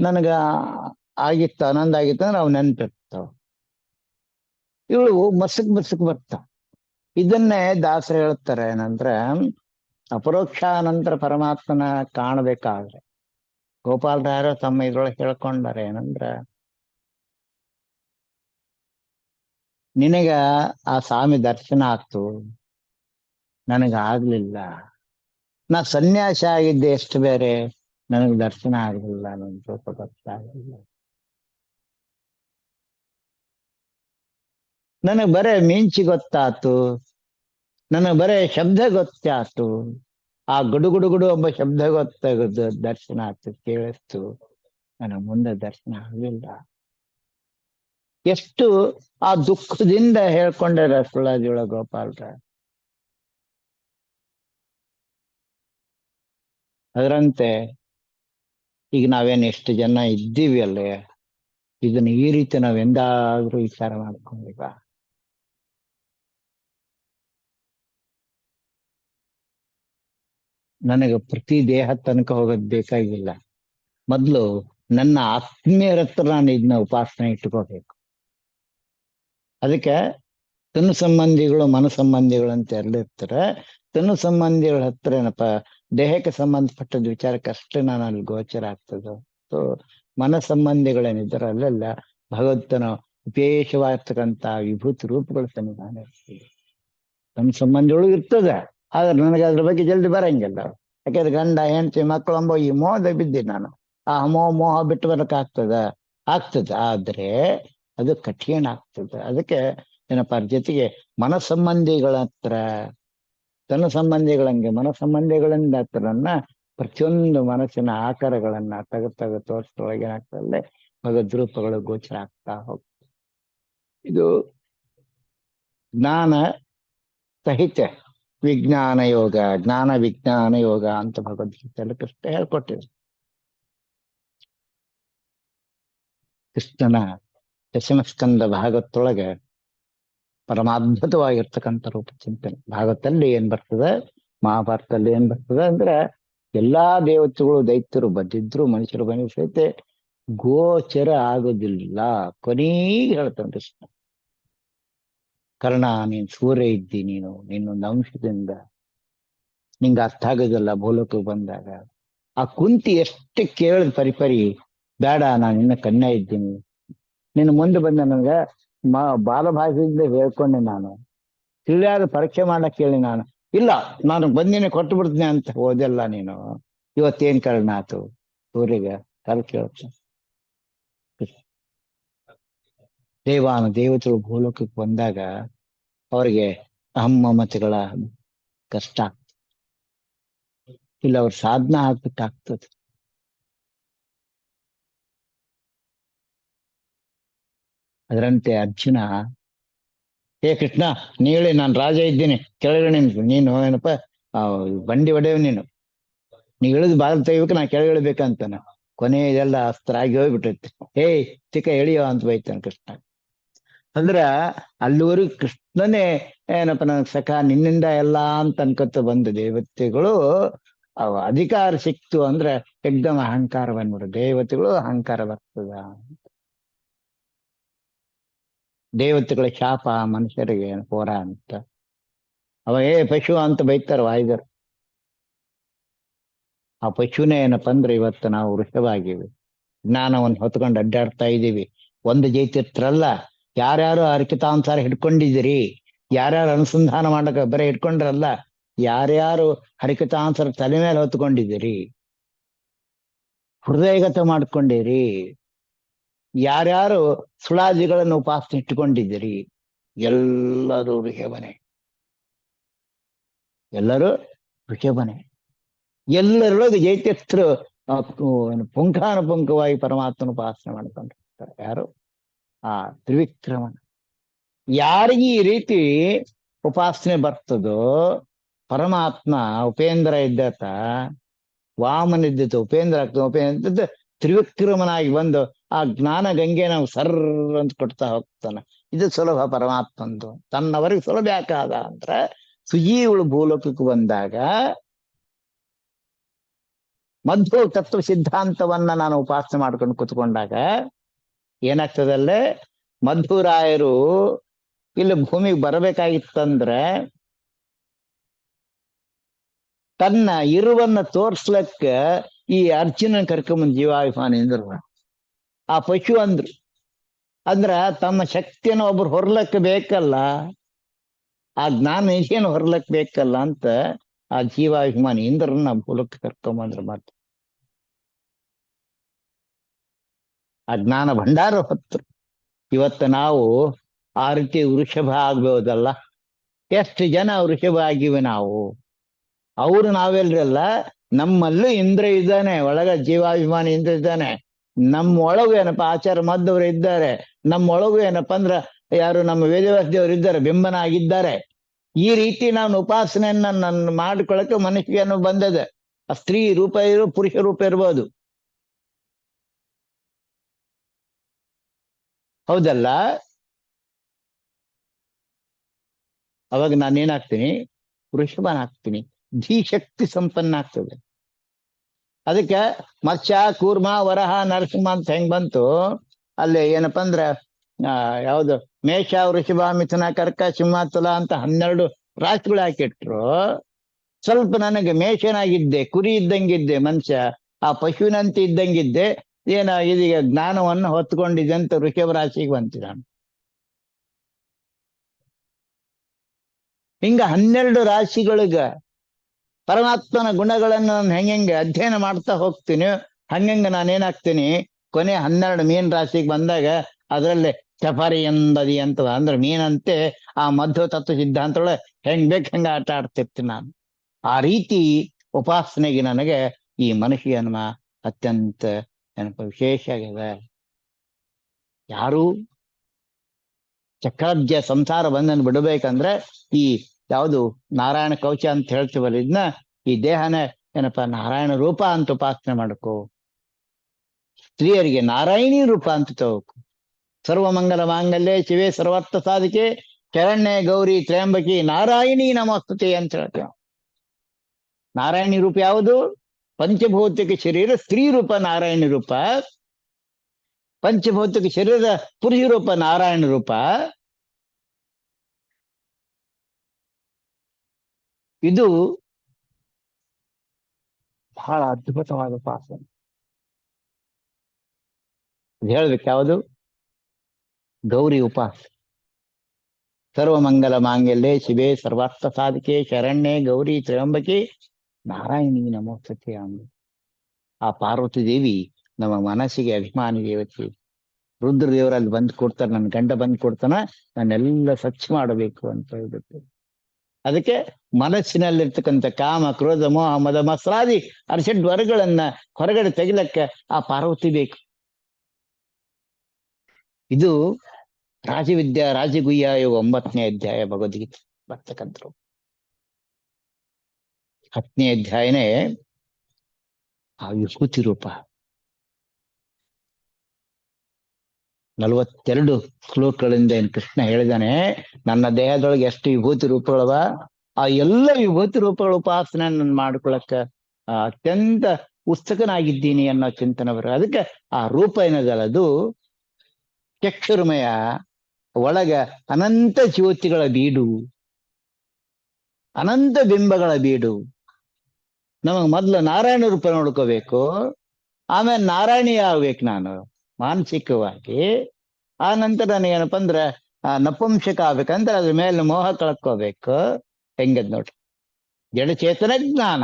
ನನಗ ಆಗಿತ್ತು, ಆನಂದ ಆಗಿತ್ತು ಅಂದ್ರೆ ಅವು ನೆನಪಿರ್ತಾವ. ಇವಳು ಮಸಕ್ ಬರ್ತಾವ. ಇದನ್ನೇ ದಾಸರು ಹೇಳ್ತಾರೆ ಏನಂದ್ರೆ, ಅಪರೋಕ್ಷಾನಂತರ ಪರಮಾತ್ಮನ ಕಾಣಬೇಕಾದ್ರೆ ಗೋಪಾಲರಾಯರು ತಮ್ಮ ಇದ್ರೊಳಗೆ ಹೇಳ್ಕೊಂಡಾರೆ ಏನಂದ್ರ, ನಿನಗ ಆ ಸ್ವಾಮಿ ದರ್ಶನ ಆಗ್ತು, ನನಗಾಗ್ಲಿಲ್ಲ. ನಾ ಸನ್ಯಾಸಿ ಆಗಿದ್ದೆ ಎಷ್ಟು ಬೇರೆ, ನನಗೆ ದರ್ಶನ ಆಗಲಿಲ್ಲ, ನನ್ನ ರೂಪ ಗೊತ್ತಾಗಲಿಲ್ಲ. ನನಗೆ ಬರೇ ಮಿಂಚಿ ಗೊತ್ತಾತು, ನನಗೆ ಬರೇ ಶಬ್ದ ಗೊತ್ತಾತು, ಆ ಗುಡು ಗುಡು ಗುಡು ಒಬ್ಬ ಶಬ್ದ ಗೊತ್ತಾಗದು, ದರ್ಶನ ಆಯ್ತು, ಕೇಳಿಸ್ತು, ನನಗೆ ಮುಂದೆ ದರ್ಶನ ಆಗಲಿಲ್ಲ. ಎಷ್ಟು ಆ ದುಃಖದಿಂದ ಹೇಳ್ಕೊಂಡಾರ ಸುಳ್ಳಾದಿಯೊಳ ಗೋಪಾಲ್ರ. ಅದರಂತೆ ಈಗ ನಾವೇನು ಎಷ್ಟು ಜನ ಇದ್ದೀವಿ ಅಲ್ಲೇ, ಇದನ್ನ ಈ ರೀತಿ ನಾವೆಂದಾದ್ರೂ ವಿಚಾರ ಮಾಡ್ಕೊಂಡಿವ? ನನಗೆ ಪ್ರತಿ ದೇಹ ತನಕ ಹೋಗೋದ್ ಬೇಕಾಗಿಲ್ಲ. ಮೊದ್ಲು ನನ್ನ ಆತ್ಮೀಯರ ಹತ್ರ ನಾನು ಇದನ್ನ ಉಪಾಸನೆ ಇಟ್ಕೋಬೇಕು. ಅದಕ್ಕೆ ತನು ಸಂಬಂಧಿಗಳು ಮನ ಸಂಬಂಧಿಗಳು ಅಂತ ಎರಡಿರ್ತಾರೆ. ತನು ಸಂಬಂಧಿಗಳ ಹತ್ರ ಏನಪ್ಪ, ದೇಹಕ್ಕೆ ಸಂಬಂಧಪಟ್ಟದ ವಿಚಾರಕ್ಕಷ್ಟೇ ನಾನು ಅಲ್ಲಿ ಗೋಚರ ಆಗ್ತದೆ. ಸೊ ಮನ ಸಂಬಂಧಿಗಳೇನಿದ್ದಾರೆ ಅಲ್ಲೆಲ್ಲ ಭಗವಂತನ ವಿಶೇಷವಾಗಿರ್ತಕ್ಕಂಥ ವಿಭೂತಿ ರೂಪಗಳು ಸನ್ನಿಧಾನ ಇರ್ತದೆ. ತನ್ನ ಸಂಬಂಧಿಗಳು ಇರ್ತದೆ, ಆದ್ರೆ ನನಗೆ ಅದ್ರ ಬಗ್ಗೆ ಜಲ್ದಿ ಬರಂಗಿಲ್ಲ. ಯಾಕಂದ್ರೆ ಗಂಡ ಹೆಂಡತಿ ಮಕ್ಕಳು ಅಂಬೋ ಈ ಮೋಹದ ಬಿದ್ದೀನಿ ನಾನು. ಆ ಮೋಹ ಬಿಟ್ಟು ಆಗ್ತದ ಆದ್ರೆ ಅದು ಕಠಿಣ ಆಗ್ತದೆ. ಅದಕ್ಕೆ ಏನಪ್ಪ ಜೊತೆಗೆ ಮನ ಸಂಬಂಧಿಗಳ ಹತ್ರ, ತನ್ನ ಸಂಬಂಧಿಗಳಂಗೆ ಮನ ಸಂಬಂಧಿಗಳಿಂದ ಹತ್ರನ್ನ ಪ್ರತಿಯೊಂದು ಮನಸ್ಸಿನ ಆಕಾರಗಳನ್ನ ತೆಗೆದು ತೋರಿಸೊಳಗೆ ಏನಾಗ್ತದೆ, ಭಗದ್ರೂಪಗಳು ಗೋಚರ ಆಗ್ತಾ ಹೋಗ್ತದೆ. ಇದು ಜ್ಞಾನ ಸಹಿತ ವಿಜ್ಞಾನ ಯೋಗ, ಜ್ಞಾನ ವಿಜ್ಞಾನ ಯೋಗ ಅಂತ ಭಗವದ್ಗೀತೆಯಲ್ಲಿ ಕೃಷ್ಣ ಹೇಳ್ಕೊಟ್ಟಿದ್ರು. ಕೃಷ್ಣನ ದಶಮಸ್ಕಂದ ಭಾಗವತೊಳಗೆ ಪರಮಾದ್ಭುತವಾಗಿರ್ತಕ್ಕಂಥ ರೂಪ ಚಿಂತನೆ. ಭಾಗವತಲ್ಲಿ ಏನ್ ಬರ್ತದೆ, ಮಹಾಭಾರತದಲ್ಲಿ ಏನ್ ಬರ್ತದೆ ಅಂದ್ರೆ, ಎಲ್ಲಾ ದೇವತೆಗಳು ದೈತ್ಯರು ಬಂದಿದ್ರು, ಮನುಷ್ಯರು ಬಂದಿದ್ರು ಸಹಿತ ಗೋಚರ ಆಗೋದಿಲ್ಲ. ಕೊನೆಗೆ ಹೇಳ್ತಾನೆ ಕೃಷ್ಣ, ಕರ್ಣ ನೀನ್ ಸೂರ್ಯ ಇದ್ದಿ, ನಿನ್ನೊಂದು ಅಂಶದಿಂದ ನಿಂಗೆ ಅರ್ಥ ಆಗೋದಿಲ್ಲ. ಭೂಲೋಕಕ್ಕೆ ಬಂದಾಗ ಆ ಕುಂತಿ ಎಷ್ಟು ಕೇಳಿದ್ ಪರಿಪರಿ, ಬೇಡ ನಾನು ಇನ್ನ ಕನ್ಯಾ ಇದ್ದೀನಿ, ನಿನ್ನ ಮುಂದೆ ಬಂದ ನನಗೆ ಬಾಲಭಾಷೆಯಿಂದ ಹೇಳ್ಕೊಂಡೆ, ನಾನು ತಿಳಿಯಾದ ಪರೀಕ್ಷೆ ಮಾಡಕ್ ಹೇಳಿ, ನಾನು ಇಲ್ಲ ನಾನು ಬಂದಿನಿ ಕೊಟ್ಟು ಬಿಡ್ತೀನಿ ಅಂತ ಹೋದೆಲ್ಲ ನೀನು. ಇವತ್ತೇನ್ ಕಾರಣ ಆತು ಸೂರ್ಯಗ ಕಲ್ ಕೇಳ್ತ. ದೇವತೆಗಳು ಭೂಲೋಕಕ್ಕೆ ಬಂದಾಗ ಅವ್ರಿಗೆ ಅಹಮ್ಮಮತೆಗಳ ಕಷ್ಟ ಆಗ್ತದೆ, ಇಲ್ಲ ಅವ್ರ ಸಾಧನ ಆಗ್ಬೇಕಾಗ್ತದೆ. ಅದರಂತೆ ಅರ್ಜುನ, ಹೇ ಕೃಷ್ಣ ನೀಳಿ ನಾನು ರಾಜ ಇದ್ದೀನಿ, ಕೆಳಗಡೆ ನೀನು ಏನಪ್ಪ ಬಂಡಿ ಒಡೆಯವ್, ನೀ ಇಳಿದು ಬಾಗಿಲು ತೆಗಿಬೇಕು, ನಾ ಕೆಳಗಿಳಿಬೇಕಂತಾನ. ಕೊನೆ ಇದೆಲ್ಲ ಅಸ್ತ್ರ ಆಗಿ ಹೋಗ್ಬಿಟ್ಟೈತಿ. ಹೇ ಚಿಕ್ಕ ಎಳಿಯೋ ಅಂತ ಬೈತಾನೆ ಕೃಷ್ಣ. ಅಂದ್ರ ಅಲ್ಲಿವರೆಗೂ ಕೃಷ್ಣನೇ ಏನಪ್ಪ ನನಗ್ ಸಖ ನಿನ್ನಿಂದ ಎಲ್ಲ ಅಂತ ಅನ್ಕೊತ ಬಂದ ದೇವತೆಗಳು ಅವ ಅಧಿಕಾರ ಸಿಕ್ತು ಅಂದ್ರೆ ಎಕ್ದಮ್ ಅಹಂಕಾರ ಬಂದ್ಬಿಡು. ದೇವತೆಗಳು ಅಹಂಕಾರ ಬರ್ತದ. ದೇವತೆಗಳ ಶಾಪ ಮನುಷ್ಯರಿಗೆ ಹೋರ ಅಂತ. ಅವ ಪಶು ಅಂತ ಬೈತಾರ ವಾಯುದರು. ಆ ಪಶುನೇ ಏನಪ್ಪ ಅಂದ್ರೆ ಇವತ್ತು ನಾವು ವೃಷಭ ಆಗಿವಿ. ಜ್ಞಾನವನ್ನು ಹೊತ್ಕೊಂಡು ಅಡ್ಡಾಡ್ತಾ ಇದ್ದೀವಿ. ಒಂದು ಜೈತಿತ್ರಲ್ಲ, ಯಾರ್ಯಾರು ಅರ್ಪಿತಾಂಸಾರ ಹಿಡ್ಕೊಂಡಿದ್ದೀರಿ, ಯಾರ್ಯಾರು ಅನುಸಂಧಾನ ಮಾಡಕ ಬರೀ ಹಿಡ್ಕೊಂಡ್ರಲ್ಲ, ಯಾರ್ಯಾರು ಹರಿಕತಾಂಸರ ತಲೆ ಮೇಲೆ ಹೊತ್ಕೊಂಡಿದ್ದೀರಿ, ಹೃದಯಗತ ಮಾಡ್ಕೊಂಡಿರಿ, ಯಾರ್ಯಾರು ಸುಳಾದಿಗಳನ್ನು ಉಪಾಸನೆ ಇಟ್ಟುಕೊಂಡಿದ್ದೀರಿ, ಎಲ್ಲರೂ ಋಷಭನೆ. ಎಲ್ಲರೂ ಋಷಭನೆ. ಎಲ್ಲರೊಳಗೆ ಜೈತ್ಯಸ್ಥರು ಪುಂಖಾನುಪುಂಖವಾಗಿ ಪರಮಾತ್ಮನ ಉಪಾಸನೆ ಮಾಡ್ಕೊಂಡಿರ್ತಾರೆ. ಯಾರು? ಆ ತ್ರಿವಿಕ್ರಮನ. ಯಾರಿಗೆ ಈ ರೀತಿ ಉಪಾಸನೆ ಬರ್ತದೋ, ಪರಮಾತ್ಮ ಉಪೇಂದ್ರ ಇದ್ದತ, ವಾಮನ ಇದ್ದತ ಉಪೇಂದ್ರ ಆಗ್ತದೆ, ಉಪೇಂದ್ರ ತ್ರಿವಿಕ್ರಮನಾಗಿ ಬಂದು ಆ ಜ್ಞಾನ ಗಂಗೆ ನಾವು ಸರ್ರ ಅಂತ ಕೊಡ್ತಾ ಹೋಗ್ತಾನೆ. ಇದು ಸುಲಭ ಪರಮಾತ್ಮಂದು. ತನ್ನವರಿಗೆ ಸುಲಭ ಯಾಕಾದ ಅಂದ್ರೆ ಸುಜೀವಳು ಭೂಲೋಕಕ್ಕೆ ಬಂದಾಗ ಮಧ್ವ ತತ್ವ ಸಿದ್ಧಾಂತವನ್ನ ನಾನು ಉಪಾಸನೆ ಮಾಡ್ಕೊಂಡು ಕುತ್ಕೊಂಡಾಗ ಏನಾಗ್ತದಲ್ಲೇ, ಮಧ್ವರಾಯರು ಇಲ್ಲಿ ಭೂಮಿಗೆ ಬರಬೇಕಾಗಿತ್ತಂದ್ರೆ ತನ್ನ ಇರುವನ್ನ ತೋರ್ಸ್ಲಕ್ಕ ಈ ಅರ್ಜುನ ಕರ್ಕೊಂಬಂದ್ ಜೀವಾಭಿಮಾನಿ ಅಂದ್ರು. ಆ ಪಶು ಅಂದ್ರು. ಅಂದ್ರ ತಮ್ಮ ಶಕ್ತಿಯನ್ನು ಒಬ್ರು ಹೊರ್ಲಕ್ಕ ಬೇಕಲ್ಲ, ಆ ಜ್ಞಾನ ನಿಧಿಯನ್ನು ಹೊರ್ಲಕ್ ಬೇಕಲ್ಲ ಅಂತ ಆ ಜೀವಾಭಿಮಾನಿ ಇಂದ್ರನ್ನ ಭೂಲಕ್ಕೆ ಕರ್ಕೊಂಬಂದ್ರು. ಮತ್ತೆ ಆ ಜ್ಞಾನ ಭಂಡಾರ ಹೊತ್ತು ಇವತ್ತು ನಾವು ಆ ರೀತಿ ವೃಷಭ ಆಗ್ಬೋದಲ್ಲ. ಎಷ್ಟು ಜನ ವೃಷಭ ಆಗಿವೆ ನಾವು. ಅವರು ನಾವೆಲ್ರಲ್ಲ, ನಮ್ಮಲ್ಲೂ ಇಂದ್ರ ಇದ್ದಾನೆ, ಒಳಗ ಜೀವಾಭಿಮಾನಿ ಇಂದ್ರ ಇದ್ದಾನೆ. ನಮ್ಮೊಳಗು ಏನಪ್ಪ ಆಚಾರ ಮದ್ದವರು ಇದ್ದಾರೆ. ನಮ್ಮೊಳಗು ಏನಪ್ಪ ಅಂದ್ರ ಯಾರು ನಮ್ಮ ವೇದವ್ಯಾಸ ದೇವರು ಇದ್ದಾರೆ, ಬಿಂಬನ ಆಗಿದ್ದಾರೆ. ಈ ರೀತಿ ನಾನು ಉಪಾಸನೆಯನ್ನ ನನ್ನ ಮಾಡ್ಕೊಳಕ್ಕೆ ಮನುಷ್ಯನು ಬಂದದೆ. ಆ ಸ್ತ್ರೀ ರೂಪ ಇರೋ, ಪುರುಷ ರೂಪ ಇರ್ಬೋದು. ಹೌದಲ್ಲ? ಅವಾಗ ನಾನೇನಾಗ್ತೀನಿ? ವೃಷಭನಾಗ್ತೀನಿ. ಧೀಶಕ್ತಿ ಸಂಪನ್ನ ಆಗ್ತದೆ. ಅದಕ್ಕೆ ಮತ್ಸ್ಯ, ಕೂರ್ಮ, ವರಹ, ನರಸಿಂಹ ಅಂತ ಹೆಂಗ್ ಬಂತು ಅಲ್ಲಿ ಏನಪ್ಪಾ ಅಂದ್ರ ಯಾವ್ದು ಮೇಷ, ವೃಷಭ, ಮಿಥುನ, ಕರ್ಕ, ಸಿಂಹ, ತುಲಾ ಅಂತ 12 ರಾಶಿಗಳು ಹಾಕಿಟ್ರು. ಸ್ವಲ್ಪ ನನಗೆ ಮೇಷನಾಗಿದ್ದೆ, ಕುರಿ ಇದ್ದಂಗಿದ್ದೆ ಮನುಷ್ಯ, ಆ ಪಶುವಿನಂತೆ ಇದ್ದಂಗಿದ್ದೆ. ಇದೀಗ ಜ್ಞಾನವನ್ನು ಹೊತ್ಕೊಂಡಿದ್ದೆ ಅಂತ ವೃಷಭ ರಾಶಿಗೆ ಬಂತು ನಾನು. ಹಿಂಗ 12 ರಾಶಿಗಳಿಗೆ ಪರಮಾತ್ಮನ ಗುಣಗಳನ್ನು ನಾನು ಹೆಂಗೆ ಅಧ್ಯಯನ ಮಾಡ್ತಾ ಹೋಗ್ತೀನಿ, ಹಂಗಂಗ ನಾನೇನಾಗ್ತೀನಿ, ಕೊನೆ 12 ಮೀನ್ ರಾಶಿಗೆ ಬಂದಾಗ ಅದರಲ್ಲಿ ಚಫರಿ ಎಂಬದಿ ಅಂತ ಅಂದ್ರೆ ಮೀನಂತೆ ಆ ಮಧ್ವ ತತ್ವ ಸಿದ್ಧಾಂತದೊಳಗೆ ಹೆಂಗ್ ಬೇಕು ಹೆಂಗ ಆಟ ಆಡ್ತಿರ್ತೀನಿ ನಾನು. ಆ ರೀತಿ ಉಪಾಸನೆಗೆ ನನಗೆ ಈ ಮನುಷ್ಯ ಜನ್ಮ ಅತ್ಯಂತ ಏನಪ್ಪ ವಿಶೇಷ ಆಗಿದೆ. ಯಾರು ಚಕ್ರಾಬ್ಜ ಸಂಸಾರ ಬಂಧನ ಬಿಡಬೇಕಂದ್ರೆ ಈ ಯಾವುದು ನಾರಾಯಣ ಕವಚ ಅಂತ ಹೇಳ್ತೀವಲ್ಲ, ಇದನ್ನ ಈ ದೇಹನ ಏನಪ್ಪ ನಾರಾಯಣ ರೂಪ ಅಂತ ಉಪಾಸನೆ ಮಾಡಕು. ಸ್ತ್ರೀಯರಿಗೆ ನಾರಾಯಣಿ ರೂಪ ಅಂತ ತಗೋಕು. ಸರ್ವಮಂಗಲ ಮಾಂಗಲ್ಯ ಶಿವೆ ಸರ್ವಾರ್ಥ ಸಾಧಿಕೆ ಶರಣ್ಯ ಗೌರಿ ತ್ರ್ಯಂಬಕಿ ನಾರಾಯಣಿ ನಮಸ್ತುತೆ ಅಂತ ಹೇಳ್ತೇವೆ. ನಾರಾಯಣಿ ರೂಪ ಯಾವುದು? ಪಂಚಭೌತಿಕ ಶರೀರ ಸ್ತ್ರೀ ರೂಪ ನಾರಾಯಣ ರೂಪ, ಪಂಚಭೌತಿಕ ಶರೀರ ಪುರುಷ ರೂಪ ನಾರಾಯಣ ರೂಪ. ಇದು ಬಹಳ ಅದ್ಭುತವಾದ ಉಪಾಸನೆ. ಹೇಳ್ಬೇಕು ಯಾವುದು? ಗೌರಿ ಉಪಾಸ. ಸರ್ವಮಂಗಲ ಮಾಂಗಲ್ಯೆ ಶಿವೆ ಸರ್ವಾರ್ಥ ಸಾಧಿಕೆ ಶರಣ್ಯೆ ಗೌರಿ ತ್ರ್ಯಂಬಕೆ ನಾರಾಯಣಿ ನಮೋಸ್ತುತೆ ಅಂದು ಆ ಪಾರ್ವತಿ ದೇವಿ ನಮ್ಮ ಮನಸ್ಸಿಗೆ ಅಭಿಮಾನಿ ದೇವತೆ. ರುದ್ರ ದೇವರಲ್ಲಿ ಬಂದು ಕೊಡ್ತಾರೆ, ನನ್ನ ಗಂಡ ಬಂದು ಕೊಡ್ತಾನ, ನಾನೆಲ್ಲ ಸ್ವಚ್ಛ ಮಾಡಬೇಕು ಅಂತ ಹೇಳ್ಬಿಟ್ಟು. ಅದಕ್ಕೆ ಮನಸ್ಸಿನಲ್ಲಿರ್ತಕ್ಕಂಥ ಕಾಮ, ಕ್ರೋಧ, ಮೋಹ, ಮದ, ಮತ್ಸರಾದಿ ಅರ್ಷಡ್ ವರ್ಗಗಳನ್ನ ಹೊರಗಡೆ ತೆಗಿಲಕ್ಕೆ ಆ ಪಾರ್ವತಿ ಬೇಕು. ಇದು ರಾಜವಿದ್ಯಾ ರಾಜಗುಹ್ಯ ಯೋಗ 9ನೇ ಅಧ್ಯಾಯ ಭಗವದ್ಗೀತೆ ಬರ್ತಕ್ಕಂಥರು. 10ನೇ ಅಧ್ಯಾಯನೇ ಆ ವಿಭೂತಿ ರೂಪ. 42 ಶ್ಲೋಕಗಳಿಂದ ಏನು ಕೃಷ್ಣ ಹೇಳಿದಾನೆ, ನನ್ನ ದೇಹದೊಳಗೆ ಎಷ್ಟು ವಿಭೂತಿ ರೂಪಗಳವ, ಆ ಎಲ್ಲ ವಿಭೂತಿ ರೂಪಗಳ ಉಪಾಸನೆ ನಾನು ಮಾಡ್ಕೊಳಕ್ಕ ಅತ್ಯಂತ ಉತ್ಸುಕನಾಗಿದ್ದೀನಿ ಅನ್ನೋ ಚಿಂತನೆ ಬರ. ಅದಕ್ಕೆ ಆ ರೂಪ ಏನದಲ್ಲ ಅದು ಚಕ್ಷುರ್ಮಯ, ಒಳಗ ಅನಂತ ಜ್ಯೋತಿಗಳ ಬೀಡು, ಅನಂತ ಬಿಂಬಗಳ ಬೀಡು. ನಮಗ್ ಮೊದ್ಲು ನಾರಾಯಣ ರೂಪ ನೋಡ್ಕೋಬೇಕು, ಆಮೇಲೆ ನಾರಾಯಣಿ ಆಗ್ಬೇಕು ನಾನು ಮಾನಸಿಕವಾಗಿ. ಆ ನಂತರ ನನಗೇನಪ್ಪ ಅಂದ್ರೆ ನಪುಂಸಕ ಆಗ್ಬೇಕಂದ್ರೆ ಅದ್ರ ಮೇಲೆ ಮೋಹ ಕಳ್ಕೋಬೇಕು. ಹೆಂಗದ್ ನೋಡ್ರಿ, ಜಡಚೇತನ ಜ್ಞಾನ.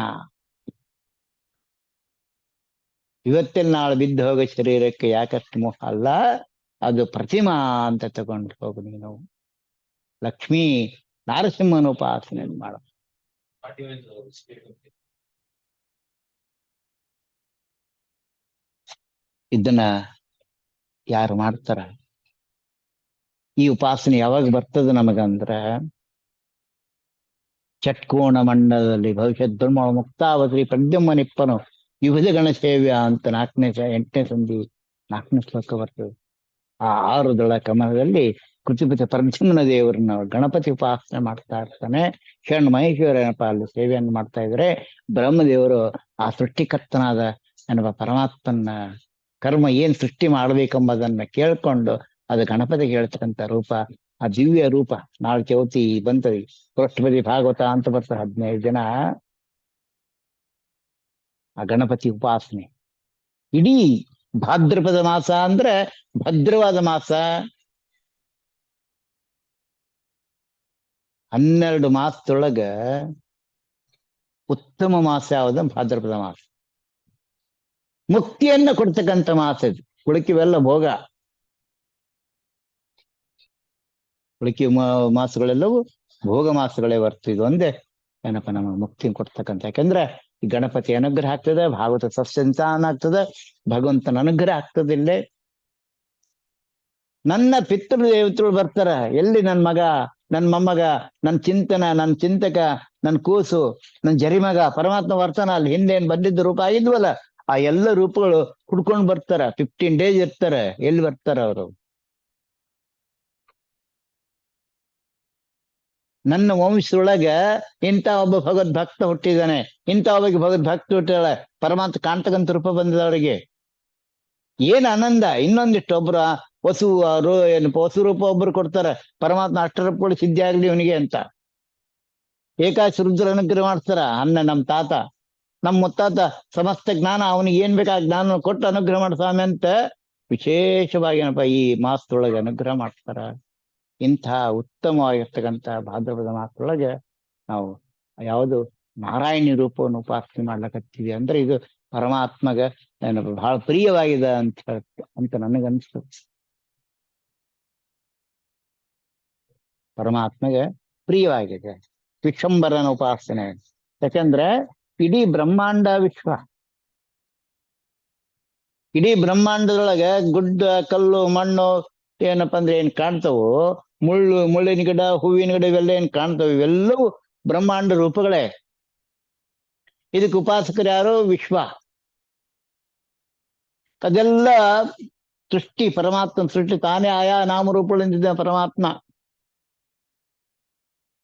ಇವತ್ತಿನ ನಾಳೆ ಬಿದ್ದು ಹೋಗೋ ಶರೀರಕ್ಕೆ ಯಾಕಷ್ಟು ಮೋಹ ಅಲ್ಲ, ಅದು ಪ್ರತಿಮಾ ಅಂತ ತಗೊಂಡು ಹೋಗು ನೀನು. ಲಕ್ಷ್ಮೀ ನಾರಸಿಂಹನ ಉಪಾಸನೆ ಮಾಡು. ಇದನ್ನ ಯಾರು ಮಾಡ್ತಾರ? ಈ ಉಪಾಸನೆ ಯಾವಾಗ ಬರ್ತದೆ ನಮಗಂದ್ರ, ಷಟ್ಕೋಣ ಮಂಡಲದಲ್ಲಿ ಭವಿಷ್ಯತ್ ಧರ್ಮ ಮುಕ್ತಾವತಿ ಪ್ರದ್ಯುಮ್ನಿಪ್ಪನು ವಿಭುಧ ಗಣ ಸೇವ್ಯ ಅಂತ 8ನೇ ಸಂಧಿ 4ನೇ ಶ್ಲೋಕ ಬರ್ತದೆ. ಆ 6 ದಳ ಕಮಲದಲ್ಲಿ ಕೃತಿಪತಿ ಪರಮಸಿಂಹನ ದೇವರನ್ನ ಗಣಪತಿ ಉಪಾಸನೆ ಮಾಡ್ತಾ ಇರ್ತಾನೆ. ಶರಣ ಮಹೇಶ್ವರನಪ್ಪ ಅಲ್ಲಿ ಸೇವೆಯನ್ನು ಮಾಡ್ತಾ ಇದ್ರೆ, ಬ್ರಹ್ಮದೇವರು ಆ ಸೃಷ್ಟಿಕರ್ತನಾದ ಎನ್ನುವ ಪರಮಾತ್ಮನ ಕರ್ಮ ಏನ್ ಸೃಷ್ಟಿ ಮಾಡ್ಬೇಕೆಂಬುದನ್ನ ಕೇಳ್ಕೊಂಡು ಅದು ಗಣಪತಿಗೆ ಹೇಳ್ತಕ್ಕಂಥ ರೂಪ, ಆ ದಿವ್ಯ ರೂಪ. ನಾಳೆ ಚೌತಿ ಬಂತವಿ, ಪೃಷ್ಠಪತಿ ಭಾಗವತ ಅಂತ ಬರ್ತಾರೆ 15 ಜನ ಆ ಗಣಪತಿ ಉಪಾಸನೆ. ಇಡೀ ಭಾದ್ರಪದ ಮಾಸ ಅಂದ್ರೆ ಭದ್ರವಾದ ಮಾಸ. 12 ಮಾಸದೊಳಗ ಉತ್ತಮ ಮಾಸ ಯಾವುದು? ಭಾದ್ರಪದ ಮಾಸ. ಮುಕ್ತಿಯನ್ನ ಕೊಡ್ತಕ್ಕಂಥ ಮಾಸ ಇದು. ಉಳಿಕೆವೆಲ್ಲ ಭೋಗ. ಉಳಿಕೆ ಮಾಸಗಳೆಲ್ಲವೂ ಭೋಗ ಮಾಸಗಳೇ ಹೊರ್ತು ಇದು ಒಂದೇ ಏನಪ್ಪ ನಮಗೆ ಮುಕ್ತಿ ಕೊಡ್ತಕ್ಕಂಥ. ಯಾಕಂದ್ರೆ ಈ ಗಣಪತಿ ಅನುಗ್ರಹ ಆಗ್ತದೆ, ಭಾಗವತ ಸತ್ಸಂತಾನ ಆಗ್ತದೆ, ಭಗವಂತನ ಅನುಗ್ರಹ ಆಗ್ತದೆ. ಇಲ್ಲೇ ನನ್ನ ಪಿತೃ ದೇವತೆಗಳು ಬರ್ತಾರ. ಎಲ್ಲಿ ನನ್ ಮಗ, ನನ್ ಮೊಮ್ಮಗ, ನನ್ ಚಿಂತಕ, ನನ್ ಕೂಸು, ನನ್ ಜರಿಮಗ ಪರಮಾತ್ಮ ಬರ್ತಾನ. ಅಲ್ಲಿ ಹಿಂದೇನ್ ಬಂದಿದ್ದ ರೂಪ ಆಗಿದ್ವಲ್ಲ, ಆ ಎಲ್ಲ ರೂಪಗಳು ಹುಡ್ಕೊಂಡ್ ಬರ್ತಾರ. 15 ಡೇಸ್ ಇರ್ತಾರ. ಎಲ್ಲಿ ಬರ್ತಾರ ಅವರು? ನನ್ನ ವಂಶದೊಳಗ ಇಂಥ ಒಬ್ಬ ಭಗವದ್ ಭಕ್ತ ಹುಟ್ಟಿದಾನೆ, ಇಂಥ ಒಬ್ಬ ಭಗವದ್ ಭಕ್ತ ಹುಟ್ಟಿದಾಳೆ, ಪರಮಾತ್ಮ ಕಾಣ್ತಕ್ಕಂಥ ರೂಪ ಬಂದಿದ ಅವರಿಗೆ. ಏನ್ ಆನಂದ! ಇನ್ನೊಂದಿಷ್ಟು ಒಬ್ರು ವಸು ರೂಪ ಒಬ್ರು ಕೊಡ್ತಾರ, ಪರಮಾತ್ಮ ಅಷ್ಟರೂಪಗಳು ಸಿದ್ಧಿ ಆಗ್ಲಿ ಇವನಿಗೆ ಅಂತ. ಏಕಾಶ ರುದ್ರ ಅನುಗ್ರಹ ಮಾಡ್ತಾರ. ನಮ್ ತಾತ, ನಮ್ ಮುತ್ತಾತ ಸಮಸ್ತ ಜ್ಞಾನ, ಅವನಿಗೆ ಏನ್ ಬೇಕಾ ಜ್ಞಾನ ಕೊಟ್ಟು ಅನುಗ್ರಹ ಮಾಡ ಸ್ವಾಮಿ ಅಂತ ವಿಶೇಷವಾಗಿ ಏನಪ್ಪ ಈ ಮಾಸದೊಳಗೆ ಅನುಗ್ರಹ ಮಾಡ್ತಾರ. ಇಂಥ ಉತ್ತಮವಾಗಿರ್ತಕ್ಕಂಥ ಭಾದ್ರಪದ ಮಾಸದೊಳಗೆ ನಾವು ಯಾವುದು ನಾರಾಯಣಿ ರೂಪವನ್ನು ಉಪಾಸನೆ ಮಾಡ್ಲಕತ್ತೀವಿ ಅಂದ್ರೆ ಇದು ಪರಮಾತ್ಮಗ ಬಹಳ ಪ್ರಿಯವಾಗಿದೆ ಅಂತ ನನಗನ್ಸ್ತು. ಪರಮಾತ್ಮಗೆ ಪ್ರಿಯವಾಗಿದೆ ವಿಶ್ವಂಬರನ ಉಪಾಸನೆ. ಯಾಕಂದ್ರೆ ಇಡೀ ಬ್ರಹ್ಮಾಂಡ ವಿಶ್ವ, ಇಡೀ ಬ್ರಹ್ಮಾಂಡದೊಳಗೆ ಗುಡ್ಡ, ಕಲ್ಲು, ಮಣ್ಣು ಏನಪ್ಪಾ ಅಂದ್ರೆ ಏನ್ ಕಾಣ್ತವೋ, ಮುಳ್ಳಿನ ಗಿಡ, ಹೂವಿನ ಗಿಡ, ಇವೆಲ್ಲ ಏನ್ ಕಾಣ್ತವೆ, ಇವೆಲ್ಲವೂ ಬ್ರಹ್ಮಾಂಡ ರೂಪಗಳೇ. ಇದಕ್ಕೆ ಉಪಾಸಕರು ಯಾರು? ವಿಶ್ವ. ಅದೆಲ್ಲ ಸೃಷ್ಟಿ, ಪರಮಾತ್ಮ ಸೃಷ್ಟಿ. ತಾನೇ ಆಯಾ ನಾಮರೂಪಗಳಿಂದ ಪರಮಾತ್ಮ.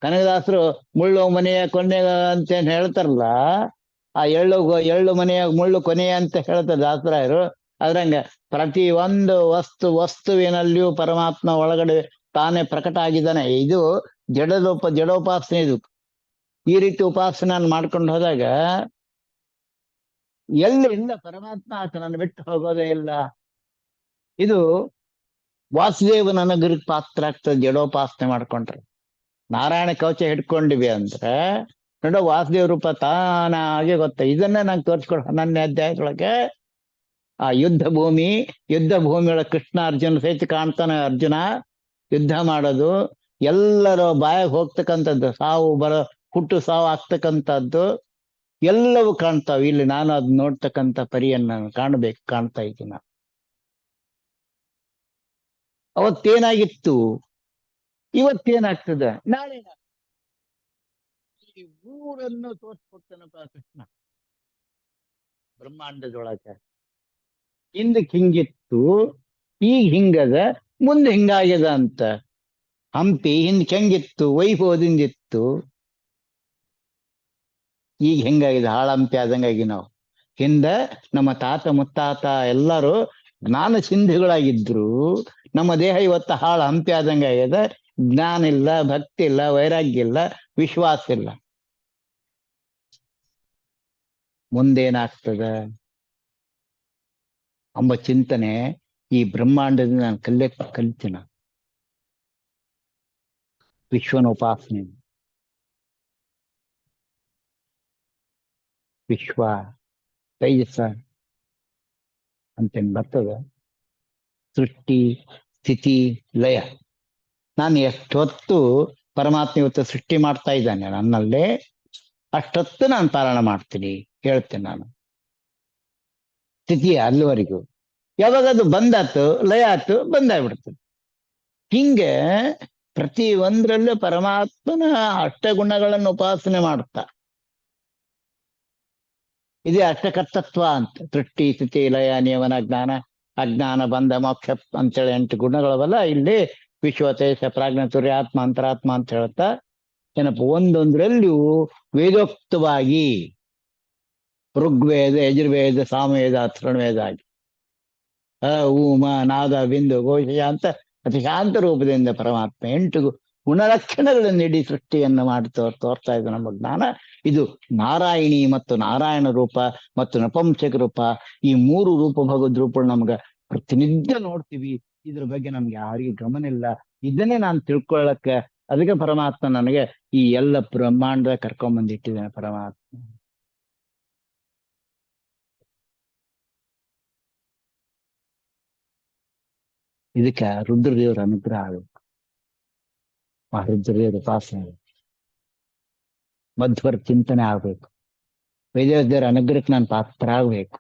ಕನಕದಾಸರು ಮುಳ್ಳು ಮನೆಯ ಕೊನೆ ಅಂತ ಏನ್ ಹೇಳ್ತಾರಲ್ಲ, ಆ ಎಳ್ಳು ಮನೆಯ ಮುಳ್ಳು ಕೊನೆಯ ಅಂತ ಹೇಳ್ತಾರೆ ದಾಸರಾಯರು. ಅದ್ರಂಗ ಪ್ರತಿ ಒಂದು ವಸ್ತುವಿನಲ್ಲಿಯೂ ಪರಮಾತ್ಮ ಒಳಗಡೆ ತಾನೇ ಪ್ರಕಟ ಆಗಿದ್ದಾನೆ. ಇದು ಜಡೋಪಾಸನೆ. ಇದು ಈ ರೀತಿ ಉಪಾಸನೆ ಮಾಡ್ಕೊಂಡು ಹೋದಾಗ ಎಲ್ಲಿಂದ ಪರಮಾತ್ಮ ಆತನನ್ನು ಬಿಟ್ಟು ಹೋಗೋದೇ ಇಲ್ಲ. ಇದು ವಾಸುದೇವನ ಅನುಗ್ರಹಕ್ಕೆ ಪಾತ್ರ ಆಗ್ತದೆ ಜಡೋಪಾಸನೆ ಮಾಡ್ಕೊಂಡ್ರೆ. ನಾರಾಯಣ ಕವಚ ಹಿಡ್ಕೊಂಡಿವಿ ಅಂದ್ರೆ ನೋಡೋ ವಾಸುದೇವ ರೂಪ ತಾನಾಗೆ ಗೊತ್ತ. ಇದನ್ನೇ ನಂಗೆ ತೋರಿಸ್ಕೊಡು 11ನೇ ಅಧ್ಯಾಯದೊಳಗೆ. ಆ ಯುದ್ಧ ಭೂಮಿಯೊಳಗೆ ಕೃಷ್ಣ ಅರ್ಜುನ ಸಹಿತ ಕಾಣ್ತಾನೆ. ಅರ್ಜುನ ಯುದ್ಧ ಮಾಡೋದು, ಎಲ್ಲರ ಬಾಯಾಗ ಹೋಗ್ತಕ್ಕಂಥದ್ದು, ಹುಟ್ಟು ಸಾವು ಆಗ್ತಕ್ಕಂಥದ್ದು ಎಲ್ಲವೂ ಕಾಣ್ತಾವ. ಇಲ್ಲಿ ನಾನು ಅದ್ ನೋಡ್ತಕ್ಕಂಥ ಪರಿಯನ್ನು ಕಾಣ್ತಾ ಇದ್ದೀನಿ. ಅವತ್ತೇನಾಗಿತ್ತು, ಇವತ್ತೇನಾಗ್ತದೆ, ನಾಳೆ ಈ ಊರನ್ನು ತೋರಿಸ್ಕೊಡ್ತಾನಪ್ಪ ಕೃಷ್ಣ. ಬ್ರಹ್ಮಾಂಡದೊಳಗೆ ಹಿಂದಕ್ಕೆ ಹಿಂಗಿತ್ತು, ಈಗ ಹಿಂಗದ, ಮುಂದೆ ಹಿಂಗಾಗ್ಯದ ಅಂತ. ಹಂಪಿ ಹಿಂದ್ ಹೆಂಗಿತ್ತು, ವೈಭವದಿಂದಿತ್ತು, ಈಗ ಹೆಂಗಾಗಿದೆ, ಹಾಳ ಹಂಪಿ ಆದಂಗಾಗಿ ನಾವು. ಹಿಂದ ನಮ್ಮ ತಾತ ಮುತ್ತಾತ ಎಲ್ಲರೂ ಜ್ಞಾನ ಸಿಂಧಿಗಳಾಗಿದ್ರು. ನಮ್ಮ ದೇಹ ಇವತ್ತು ಹಾಳ ಹಂಪಿ ಆದಂಗೆ ಆಗ್ಯದ. ಜ್ಞಾನ ಇಲ್ಲ, ಭಕ್ತಿ ಇಲ್ಲ, ವೈರಾಗ್ಯ ಇಲ್ಲ, ವಿಶ್ವಾಸ ಇಲ್ಲ. ಮುಂದೇನಾಗ್ತದ ಎಂಬ ಚಿಂತನೆ ಈ ಬ್ರಹ್ಮಾಂಡದಿಂದ ನಾನು ಕಲಿತೀನಿ. ವಿಶ್ವನ ಉಪಾಸನೆ, ವಿಶ್ವ ತೈಜಸ ಅಂತೇನು ಬರ್ತದ. ಸೃಷ್ಟಿ, ಸ್ಥಿತಿ, ಲಯ. ನಾನು ಎಷ್ಟೊತ್ತು ಪರಮಾತ್ಮ ಇವತ್ತು ಸೃಷ್ಟಿ ಮಾಡ್ತಾ ಇದ್ದಾನೆ ನನ್ನಲ್ಲೇ, ಅಷ್ಟೊತ್ತು ನಾನು ಪಾಲನ ಮಾಡ್ತೀನಿ, ಹೇಳ್ತೇನೆ ನಾನು. ಸ್ಥಿತಿ ಅಲ್ಲಿವರೆಗೂ, ಯಾವಾಗ ಅದು ಬಂದಾತು, ಲಯ ಆತು, ಬಂದಾಗ್ಬಿಡ್ತದೆ. ಹಿಂಗೆ ಪ್ರತಿ ಒಂದ್ರಲ್ಲೂ ಪರಮಾತ್ಮನ ಅಷ್ಟಗುಣಗಳನ್ನು ಉಪಾಸನೆ ಮಾಡ್ತಾ, ಇದೇ ಅಷ್ಟಕರ್ತತ್ವ ಅಂತ. ಸೃಷ್ಟಿ, ಸ್ಥಿತಿ, ಲಯ, ನಿಯಮನ, ಜ್ಞಾನ, ಅಜ್ಞಾನ, ಬಂಧ, ಮೋಕ್ಷ ಅಂತೇಳಿ 8 ಗುಣಗಳವಲ್ಲ ಇಲ್ಲಿ. ವಿಶ್ವ, ತೇಜ, ಪ್ರಾಜ್ಞ, ತುರ್ಯ, ಆತ್ಮ, ಅಂತರಾತ್ಮ ಅಂತ ಹೇಳ್ತಾ ಏನಪ್ಪ ಒಂದೊಂದ್ರಲ್ಲಿಯೂ ವೇದೋಕ್ತವಾಗಿ ಋಗ್ವೇದ, ಯಜುರ್ವೇದ, ಸಾಮವೇದ, ಅಥರ್ವವೇದ ಆಗಿ ಮ ನಾದ, ಬಿಂದು, ಘೋಷ ಅಂತ ಅತಿ ಶಾಂತ ರೂಪದಿಂದ ಪರಮಾತ್ಮ 8 ಗುಣಲಕ್ಷಣಗಳನ್ನು ಇಡೀ ಸೃಷ್ಟಿಯನ್ನು ಮಾಡಿ ತೋರ್ತಾ ಇದೆ ನಮ್ಮ ಜ್ಞಾನ. ಇದು ನಾರಾಯಣಿ ಮತ್ತು ನಾರಾಯಣ ರೂಪ ಮತ್ತು ನಪಂಸಕ ರೂಪ, ಈ 3 ರೂಪ ಭಗವದ್ ರೂಪ ನಮ್ಗೆ ಪ್ರತಿನಿತ್ಯ ನೋಡ್ತೀವಿ. ಇದ್ರ ಬಗ್ಗೆ ನಮ್ಗೆ ಯಾರಿಗೆ ಗಮನ ಇಲ್ಲ. ಇದನ್ನೇ ನಾನು ತಿಳ್ಕೊಳ್ಳಕ್ಕೆ, ಅದಕ್ಕೆ ಪರಮಾತ್ಮ ನನಗೆ ಈ ಎಲ್ಲ ಬ್ರಹ್ಮಾಂಡ ಕರ್ಕೊಂಬಂದಿಟ್ಟಿದ್ದೇನೆ ಪರಮಾತ್ಮ. ಇದಕ್ಕೆ ರುದ್ರದೇವರ ಅನುಗ್ರಹ ಆಗಬೇಕು, ಆ ರುದ್ರದೇವರ ಉಪಾಸನೆ, ಮಧ್ವರ ಚಿಂತನೆ ಆಗ್ಬೇಕು, ವೇದದೇವರ ಅನುಗ್ರಹಕ್ಕೆ ನಾನು ಪಾತ್ರ ಆಗ್ಬೇಕು.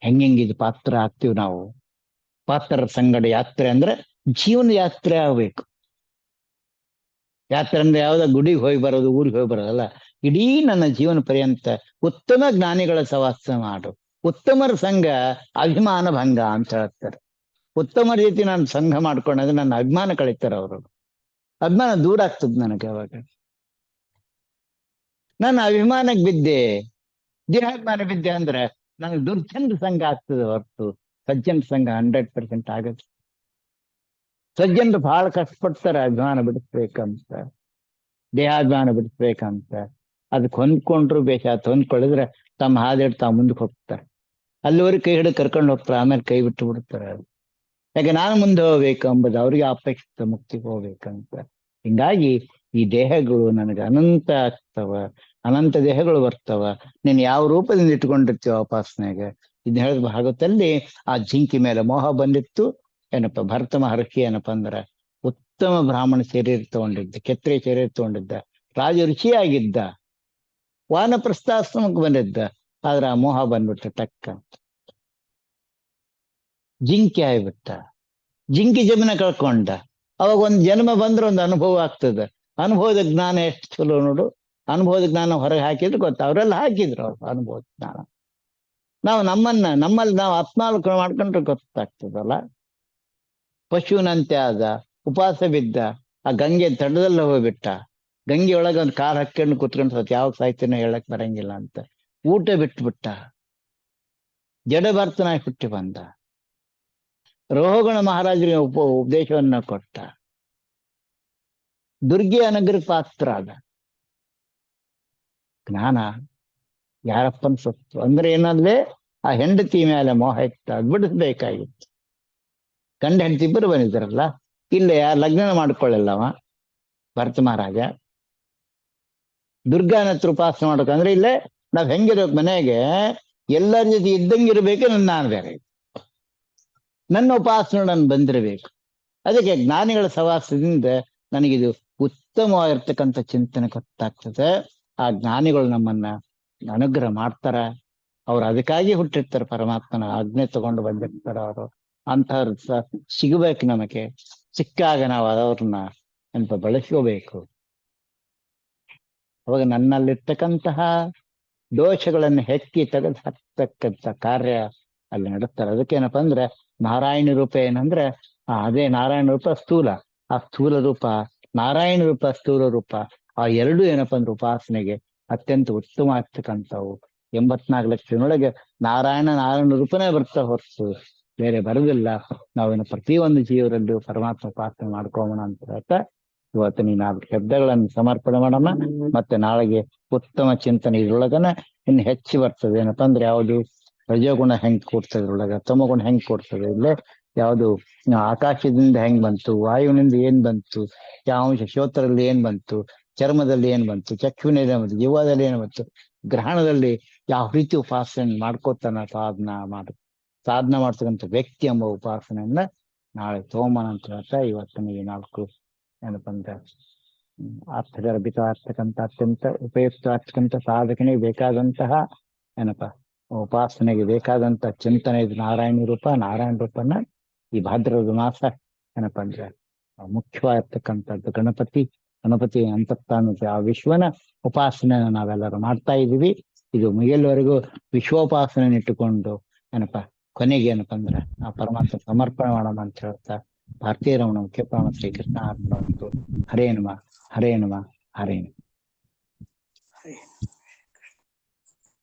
ಹೆಂಗಿದು ಪಾತ್ರ ಆಗ್ತೀವಿ ನಾವು? ಪಾತ್ರರ ಸಂಗಡ ಯಾತ್ರೆ ಅಂದ್ರೆ ಜೀವನ ಯಾತ್ರೆ ಆಗ್ಬೇಕು. ಯಾತ್ರೆ ಅಂದ್ರೆ ಯಾವ್ದೋ ಗುಡಿಗೆ ಹೋಗಿ ಬರೋದು, ಊರಿಗೆ ಹೋಗಿ ಬರೋದಲ್ಲ. ಇಡೀ ನನ್ನ ಜೀವನ ಪರ್ಯಂತ ಉತ್ತಮ ಜ್ಞಾನಿಗಳ ಸವಾಸ ಮಾಡು. ಉತ್ತಮರ ಸಂಘ ಅಭಿಮಾನ ಭಂಗ ಅಂತ ಹೇಳ್ತಾರೆ. ಉತ್ತಮ ರೀತಿ ನಾನು ಸಂಘ ಮಾಡ್ಕೊಂಡ್ರೆ ನನ್ನ ಅಭಿಮಾನ ಕಳೀತಾರೆ ಅವರು. ಅಭಿಮಾನ ದೂರ ಆಗ್ತದೆ ನನಗೆ. ಅವಾಗ ನನ್ನ ಅಭಿಮಾನಕ್ಕೆ ಬಿದ್ದೆ, ದೇಹಾಭಿಮಾನ ಬಿದ್ದೆ ಅಂದ್ರೆ ನನಗೆ ದುರ್ಜನರ ಸಂಘ ಆಗ್ತದೆ ಹೊರತು ಸಜ್ಜನ ಸಂಘ 100% ಆಗತ್ತೆ. ಸಜ್ಜನರು ಬಹಳ ಕಷ್ಟಪಡ್ತಾರೆ ಅಭಿಮಾನ ಬಿಡಿಸ್ಬೇಕಂತ, ದೇಹಾಭಿಮಾನ ಬಿಡಿಸ್ಬೇಕಂತ. ಅದಕ್ಕೆ ಹೊಂದ್ಕೊಂಡ್ರು ಬೇಕಾಯ್ತು, ಹೊಂದ್ಕೊಳ್ಳಿದ್ರೆ ತಮ್ಮ ಹಾದಿಟ್ಟು ತಾವು ಮುಂದಕ್ಕೆ ಹೋಗ್ತಾರೆ. ಅಲ್ಲಿವರೆಗೆ ಕೈ ಹಿಡಿದು ಕರ್ಕೊಂಡು ಹೋಗ್ತಾರೆ, ಆಮೇಲೆ ಕೈ ಬಿಟ್ಟು ಬಿಡ್ತಾರೆ. ಯಾಕೆ ನಾನು ಮುಂದೆ ಹೋಗ್ಬೇಕು ಎಂಬುದು ಅವರಿಗೆ ಅಪೇಕ್ಷಿತ, ಮುಕ್ತಿಗೆ ಹೋಗ್ಬೇಕಂತ. ಹಿಂಗಾಗಿ ಈ ದೇಹಗಳು ನನಗೆ ಅನಂತ ಆಗ್ತವ, ಅನಂತ ದೇಹಗಳು ಬರ್ತಾವ. ನೀನು ಯಾವ ರೂಪದಿಂದ ಇಟ್ಕೊಂಡಿರ್ತೀವ ಉಪಾಸನೆಗೆ. ಇದನ್ನ ಹೇಳಿದ ಭಾಗವತಲ್ಲಿ ಆ ಜಿಂಕಿ ಮೇಲೆ ಮೋಹ ಬಂದಿತ್ತು. ಏನಪ್ಪ ಭರತ ಮಹರ್ಷಿ ಏನಪ್ಪ ಅಂದ್ರೆ ಉತ್ತಮ ಬ್ರಾಹ್ಮಣ ಶರೀರ ತಗೊಂಡಿದ್ದ, ಕೆತ್ರೆ ಶರೀರ ತಗೊಂಡಿದ್ದ, ರಾಜ ಋಷಿಯಾಗಿದ್ದ, ವಾನಪ್ರಸ್ಥಾಶ್ರಮಕ್ಕೆ ಬಂದಿದ್ದ. ಆದ್ರೆ ಆ ಮೋಹ ಬಂದ್ಬಿಟ್ಟ, ಟಕ್ಕ ಜಿಂಕಿ ಆಗ್ಬಿಟ್ಟ. ಜಿಂಕಿ ಜಮೀನ ಕಳ್ಕೊಂಡ. ಅವಾಗ ಒಂದು ಜನ್ಮ ಬಂದ್ರೆ ಒಂದು ಅನುಭವ ಆಗ್ತದೆ. ಅನುಭವದ ಜ್ಞಾನ ಎಷ್ಟು ಚಲೋ ನೋಡು. ಅನುಭವದ ಜ್ಞಾನ ಹೊರಗೆ ಹಾಕಿದ್ರು ಗೊತ್ತ, ಅವರೆಲ್ಲ ಹಾಕಿದ್ರು ಅವ್ರು ಅನುಭವದ ಜ್ಞಾನ. ನಾವು ನಮ್ಮಲ್ಲಿ ನಾವು ಆತ್ಮಾವಲೋಕನ ಮಾಡ್ಕೊಂಡ್ರೆ ಗೊತ್ತಾಗ್ತದಲ್ಲ. ಪಶುವಿನಂತೆ ಆದ, ಉಪವಾಸ ಬಿದ್ದ, ಆ ಗಂಗೆ ತಡದಲ್ಲಿ ಹೋಗ್ಬಿಟ್ಟ. ಗಂಗೆ ಒಳಗೆ ಒಂದು ಕಾಲು ಹಾಕೊಂಡು ಕುತ್ಕೊಂಡು ಸತ್ ಯಾವ ಸಾಹಿತ್ಯನ ಹೇಳಕ್ ಬರಂಗಿಲ್ಲ ಅಂತ ಊಟ ಬಿಟ್ಬಿಟ್ಟ. ಜಡಭರ್ತನಾಗಿ ಹುಟ್ಟಿ ಬಂದ. ರೋಹಗಣ ಮಹಾರಾಜರಿಗೆ ಉಪದೇಶವನ್ನ ಕೊಟ್ಟ. ದುರ್ಗೆ ಅನುಗ್ರಹ ಪಾತ್ರ ಆದ. ಜ್ಞಾನ ಯಾರಪ್ಪನ ಸೊತ್ತು ಅಂದ್ರೆ ಏನಂದ್ರೆ ಆ ಹೆಂಡತಿ ಮೇಲೆ ಮೋಹ ಇತ್ತು, ಅದು ಬಿಡಿಸ್ಬೇಕಾಗಿತ್ತು. ಗಂಡ ಹೆಂಡತಿ ಇಬ್ಬರು ಬಂದಿದ್ದಾರಲ್ಲ, ಇಲ್ಲೇ ಲಗ್ನ ಮಾಡ್ಕೊಳ್ಳಿಲ್ಲವ ಭರತ ಮಹಾರಾಜ. ದುರ್ಗಾನ ಹತ್ರ ಉಪಾಸನೆ ಮಾಡ್ಬೇಕಂದ್ರೆ ಇಲ್ಲೇ ನಾವ್ ಹೆಂಗಿರ್ಬೇಕು, ಮನೆಗೆ ಎಲ್ಲರ ಜೊತೆ ಇದ್ದಂಗಿರ್ಬೇಕು, ನಾನು ಬೇರೆ, ನನ್ನ ಉಪಾಸನೆ ನಾನು ಬಂದಿರಬೇಕು. ಅದಕ್ಕೆ ಜ್ಞಾನಿಗಳ ಸವಾಸದಿಂದ ನನಗಿದು ಉತ್ತಮವಾಗಿರ್ತಕ್ಕಂಥ ಚಿಂತನೆ ಗೊತ್ತಾಗ್ತದೆ. ಆ ಜ್ಞಾನಿಗಳು ನಮ್ಮನ್ನ ಅನುಗ್ರಹ ಮಾಡ್ತಾರ. ಅವ್ರು ಅದಕ್ಕಾಗಿ ಹುಟ್ಟಿರ್ತಾರೆ, ಪರಮಾತ್ಮನ ಆಜ್ಞೆ ತಗೊಂಡು ಬಂದಿರ್ತಾರ ಅವರು. ಅಂಥವ್ರು ಸಿಗಬೇಕು ನಮಗೆ. ಸಿಕ್ಕಾಗ ನಾವು ಅವ್ರನ್ನ ಅಂತ ಬಳಸ್ಕೋಬೇಕು. ಅವಾಗ ನನ್ನಲ್ಲಿರ್ತಕ್ಕಂತಹ ದೋಷಗಳನ್ನು ಹೆಕ್ಕಿ ತೆಗೆದು ಹಾಕ್ತಕ್ಕಂಥ ಕಾರ್ಯ ಅಲ್ಲಿ ನಡೆಸ್ತಾರೆ. ಅದಕ್ಕೇನಪ್ಪಾ ಅಂದ್ರೆ ನಾರಾಯಣ ರೂಪ ಏನಂದ್ರೆ ಅದೇ ನಾರಾಯಣ ರೂಪ ಸ್ಥೂಲ, ಆ ಸ್ಥೂಲ ರೂಪ ನಾರಾಯಣ ರೂಪ ಸ್ಥೂಲ ರೂಪ, ಆ ಎರಡು ಏನಪ್ಪಾ ಅಂದ್ರೆ ಉಪಾಸನೆಗೆ ಅತ್ಯಂತ ಉತ್ತಮ ಆಗ್ತಕ್ಕಂಥವು. 84 ಲಕ್ಷದೊಳಗೆ ನಾರಾಯಣ ರೂಪನೇ ಬರ್ತಾ ಹೊರತು ಬೇರೆ ಬರುದಿಲ್ಲ. ನಾವೇನು ಪ್ರತಿಯೊಂದು ಜೀವರಲ್ಲೂ ಪರಮಾತ್ಮ ಉಪಾಸನೆ ಮಾಡ್ಕೋಣ ಅಂತ ಹೇಳ್ತಾ ಇವತ್ತು ನೀ 4 ಶಬ್ದಗಳನ್ನು ಸಮರ್ಪಣೆ ಮಾಡಮ್ಮ. ಮತ್ತೆ ನಾಳೆಗೆ ಉತ್ತಮ ಚಿಂತನೆ ಇದ್ರೊಳಗನ ಇನ್ನು ಹೆಚ್ಚು ಬರ್ತದೆ. ಏನಪ್ಪಾ ಅಂದ್ರೆ ಯಾವುದು ರಜೋಗುಣ ಹೆಂಗ್ ಕೂಡ್ತದೆ ಇದ್ರೊಳಗ, ತಮಗುಣ ಹೆಂಗ್ ಕೂಡ್ತದೆ, ಇಲ್ಲೇ ಯಾವುದು ಆಕಾಶದಿಂದ ಹೆಂಗ್ ಬಂತು, ವಾಯುವಿನಿಂದ ಏನ್ ಬಂತು, ಯಾವ ಶ್ರೋತ್ರದಲ್ಲಿ ಏನ್ ಬಂತು, ಚರ್ಮದಲ್ಲಿ ಏನ್ ಬಂತು, ಚಕ್ಷುವಿನಲ್ಲಿ ಏನ್ ಬಂತು, ಜೀವದಲ್ಲಿ ಏನ್ ಬಂತು, ಗ್ರಹಣದಲ್ಲಿ ಯಾವ ರೀತಿ ಉಪಾಸನೆ ಮಾಡ್ಕೋತಾನ ಸಾಧನ ಮಾಡ್ತಕ್ಕಂಥ ವ್ಯಕ್ತಿ ಎಂಬ ಉಪಾಸನೆಯನ್ನ ನಾಳೆ ತಗೊಂಬನ ಅಂತ ಹೇಳ್ತಾ ಇವತ್ತಿನ ಈ 4 ಏನಪ್ಪ ಅಂದ್ರೆ ಅರ್ಥಗರ್ಭಿತ ಆಗ್ತಕ್ಕಂಥ ಅತ್ಯಂತ ಉಪಯುಕ್ತ ಆಗ್ತಕ್ಕಂಥ ಸಾಧಕನಿಗೆ ಬೇಕಾದಂತಹ ಏನಪ್ಪಾ ಉಪಾಸನೆಗೆ ಬೇಕಾದಂತ ಚಿಂತನೆ ಇದು ನಾರಾಯಣ ರೂಪನ ಈ ಭಾದ್ರಪದ ಮಾಸ ಏನಪ್ಪಾ ಅಂದ್ರೆ ಮುಖ್ಯವಾಗಿರ್ತಕ್ಕಂಥದ್ದು ಗಣಪತಿ ಅಂತಸ್ಥಾನದ ಆ ವಿಶ್ವನ ಉಪಾಸನೆ ನಾವೆಲ್ಲರೂ ಮಾಡ್ತಾ ಇದ್ದೀವಿ. ಇದು ಮುಗಿಯಲ್ವರೆಗೂ ವಿಶ್ವೋಪಾಸನೆ ಇಟ್ಟುಕೊಂಡು ಏನಪ್ಪಾ ಕೊನೆಗೆ ಏನಪ್ಪಾ ಅಂದ್ರೆ ಆ ಪರಮಾತ್ಮ ಸಮರ್ಪಣೆ ಮಾಡೋಣ ಅಂತ ಹೇಳ್ತಾ ಭಾರತೀಯ ರಮಣ ಮುಖ್ಯ ಪ್ರಾಣ ಶ್ರೀಕೃಷ್ಣ ಅರ್ಪಣೆ. ಹರೇ ನಮಃ ಹರೇ ನಮಃ ಹರೇ ನಮಃ.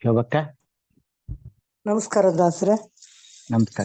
ಶೋಭಕ್ಕ ನಮಸ್ಕಾರ ದಾಸರೇ. ನಮಸ್ಕಾರ.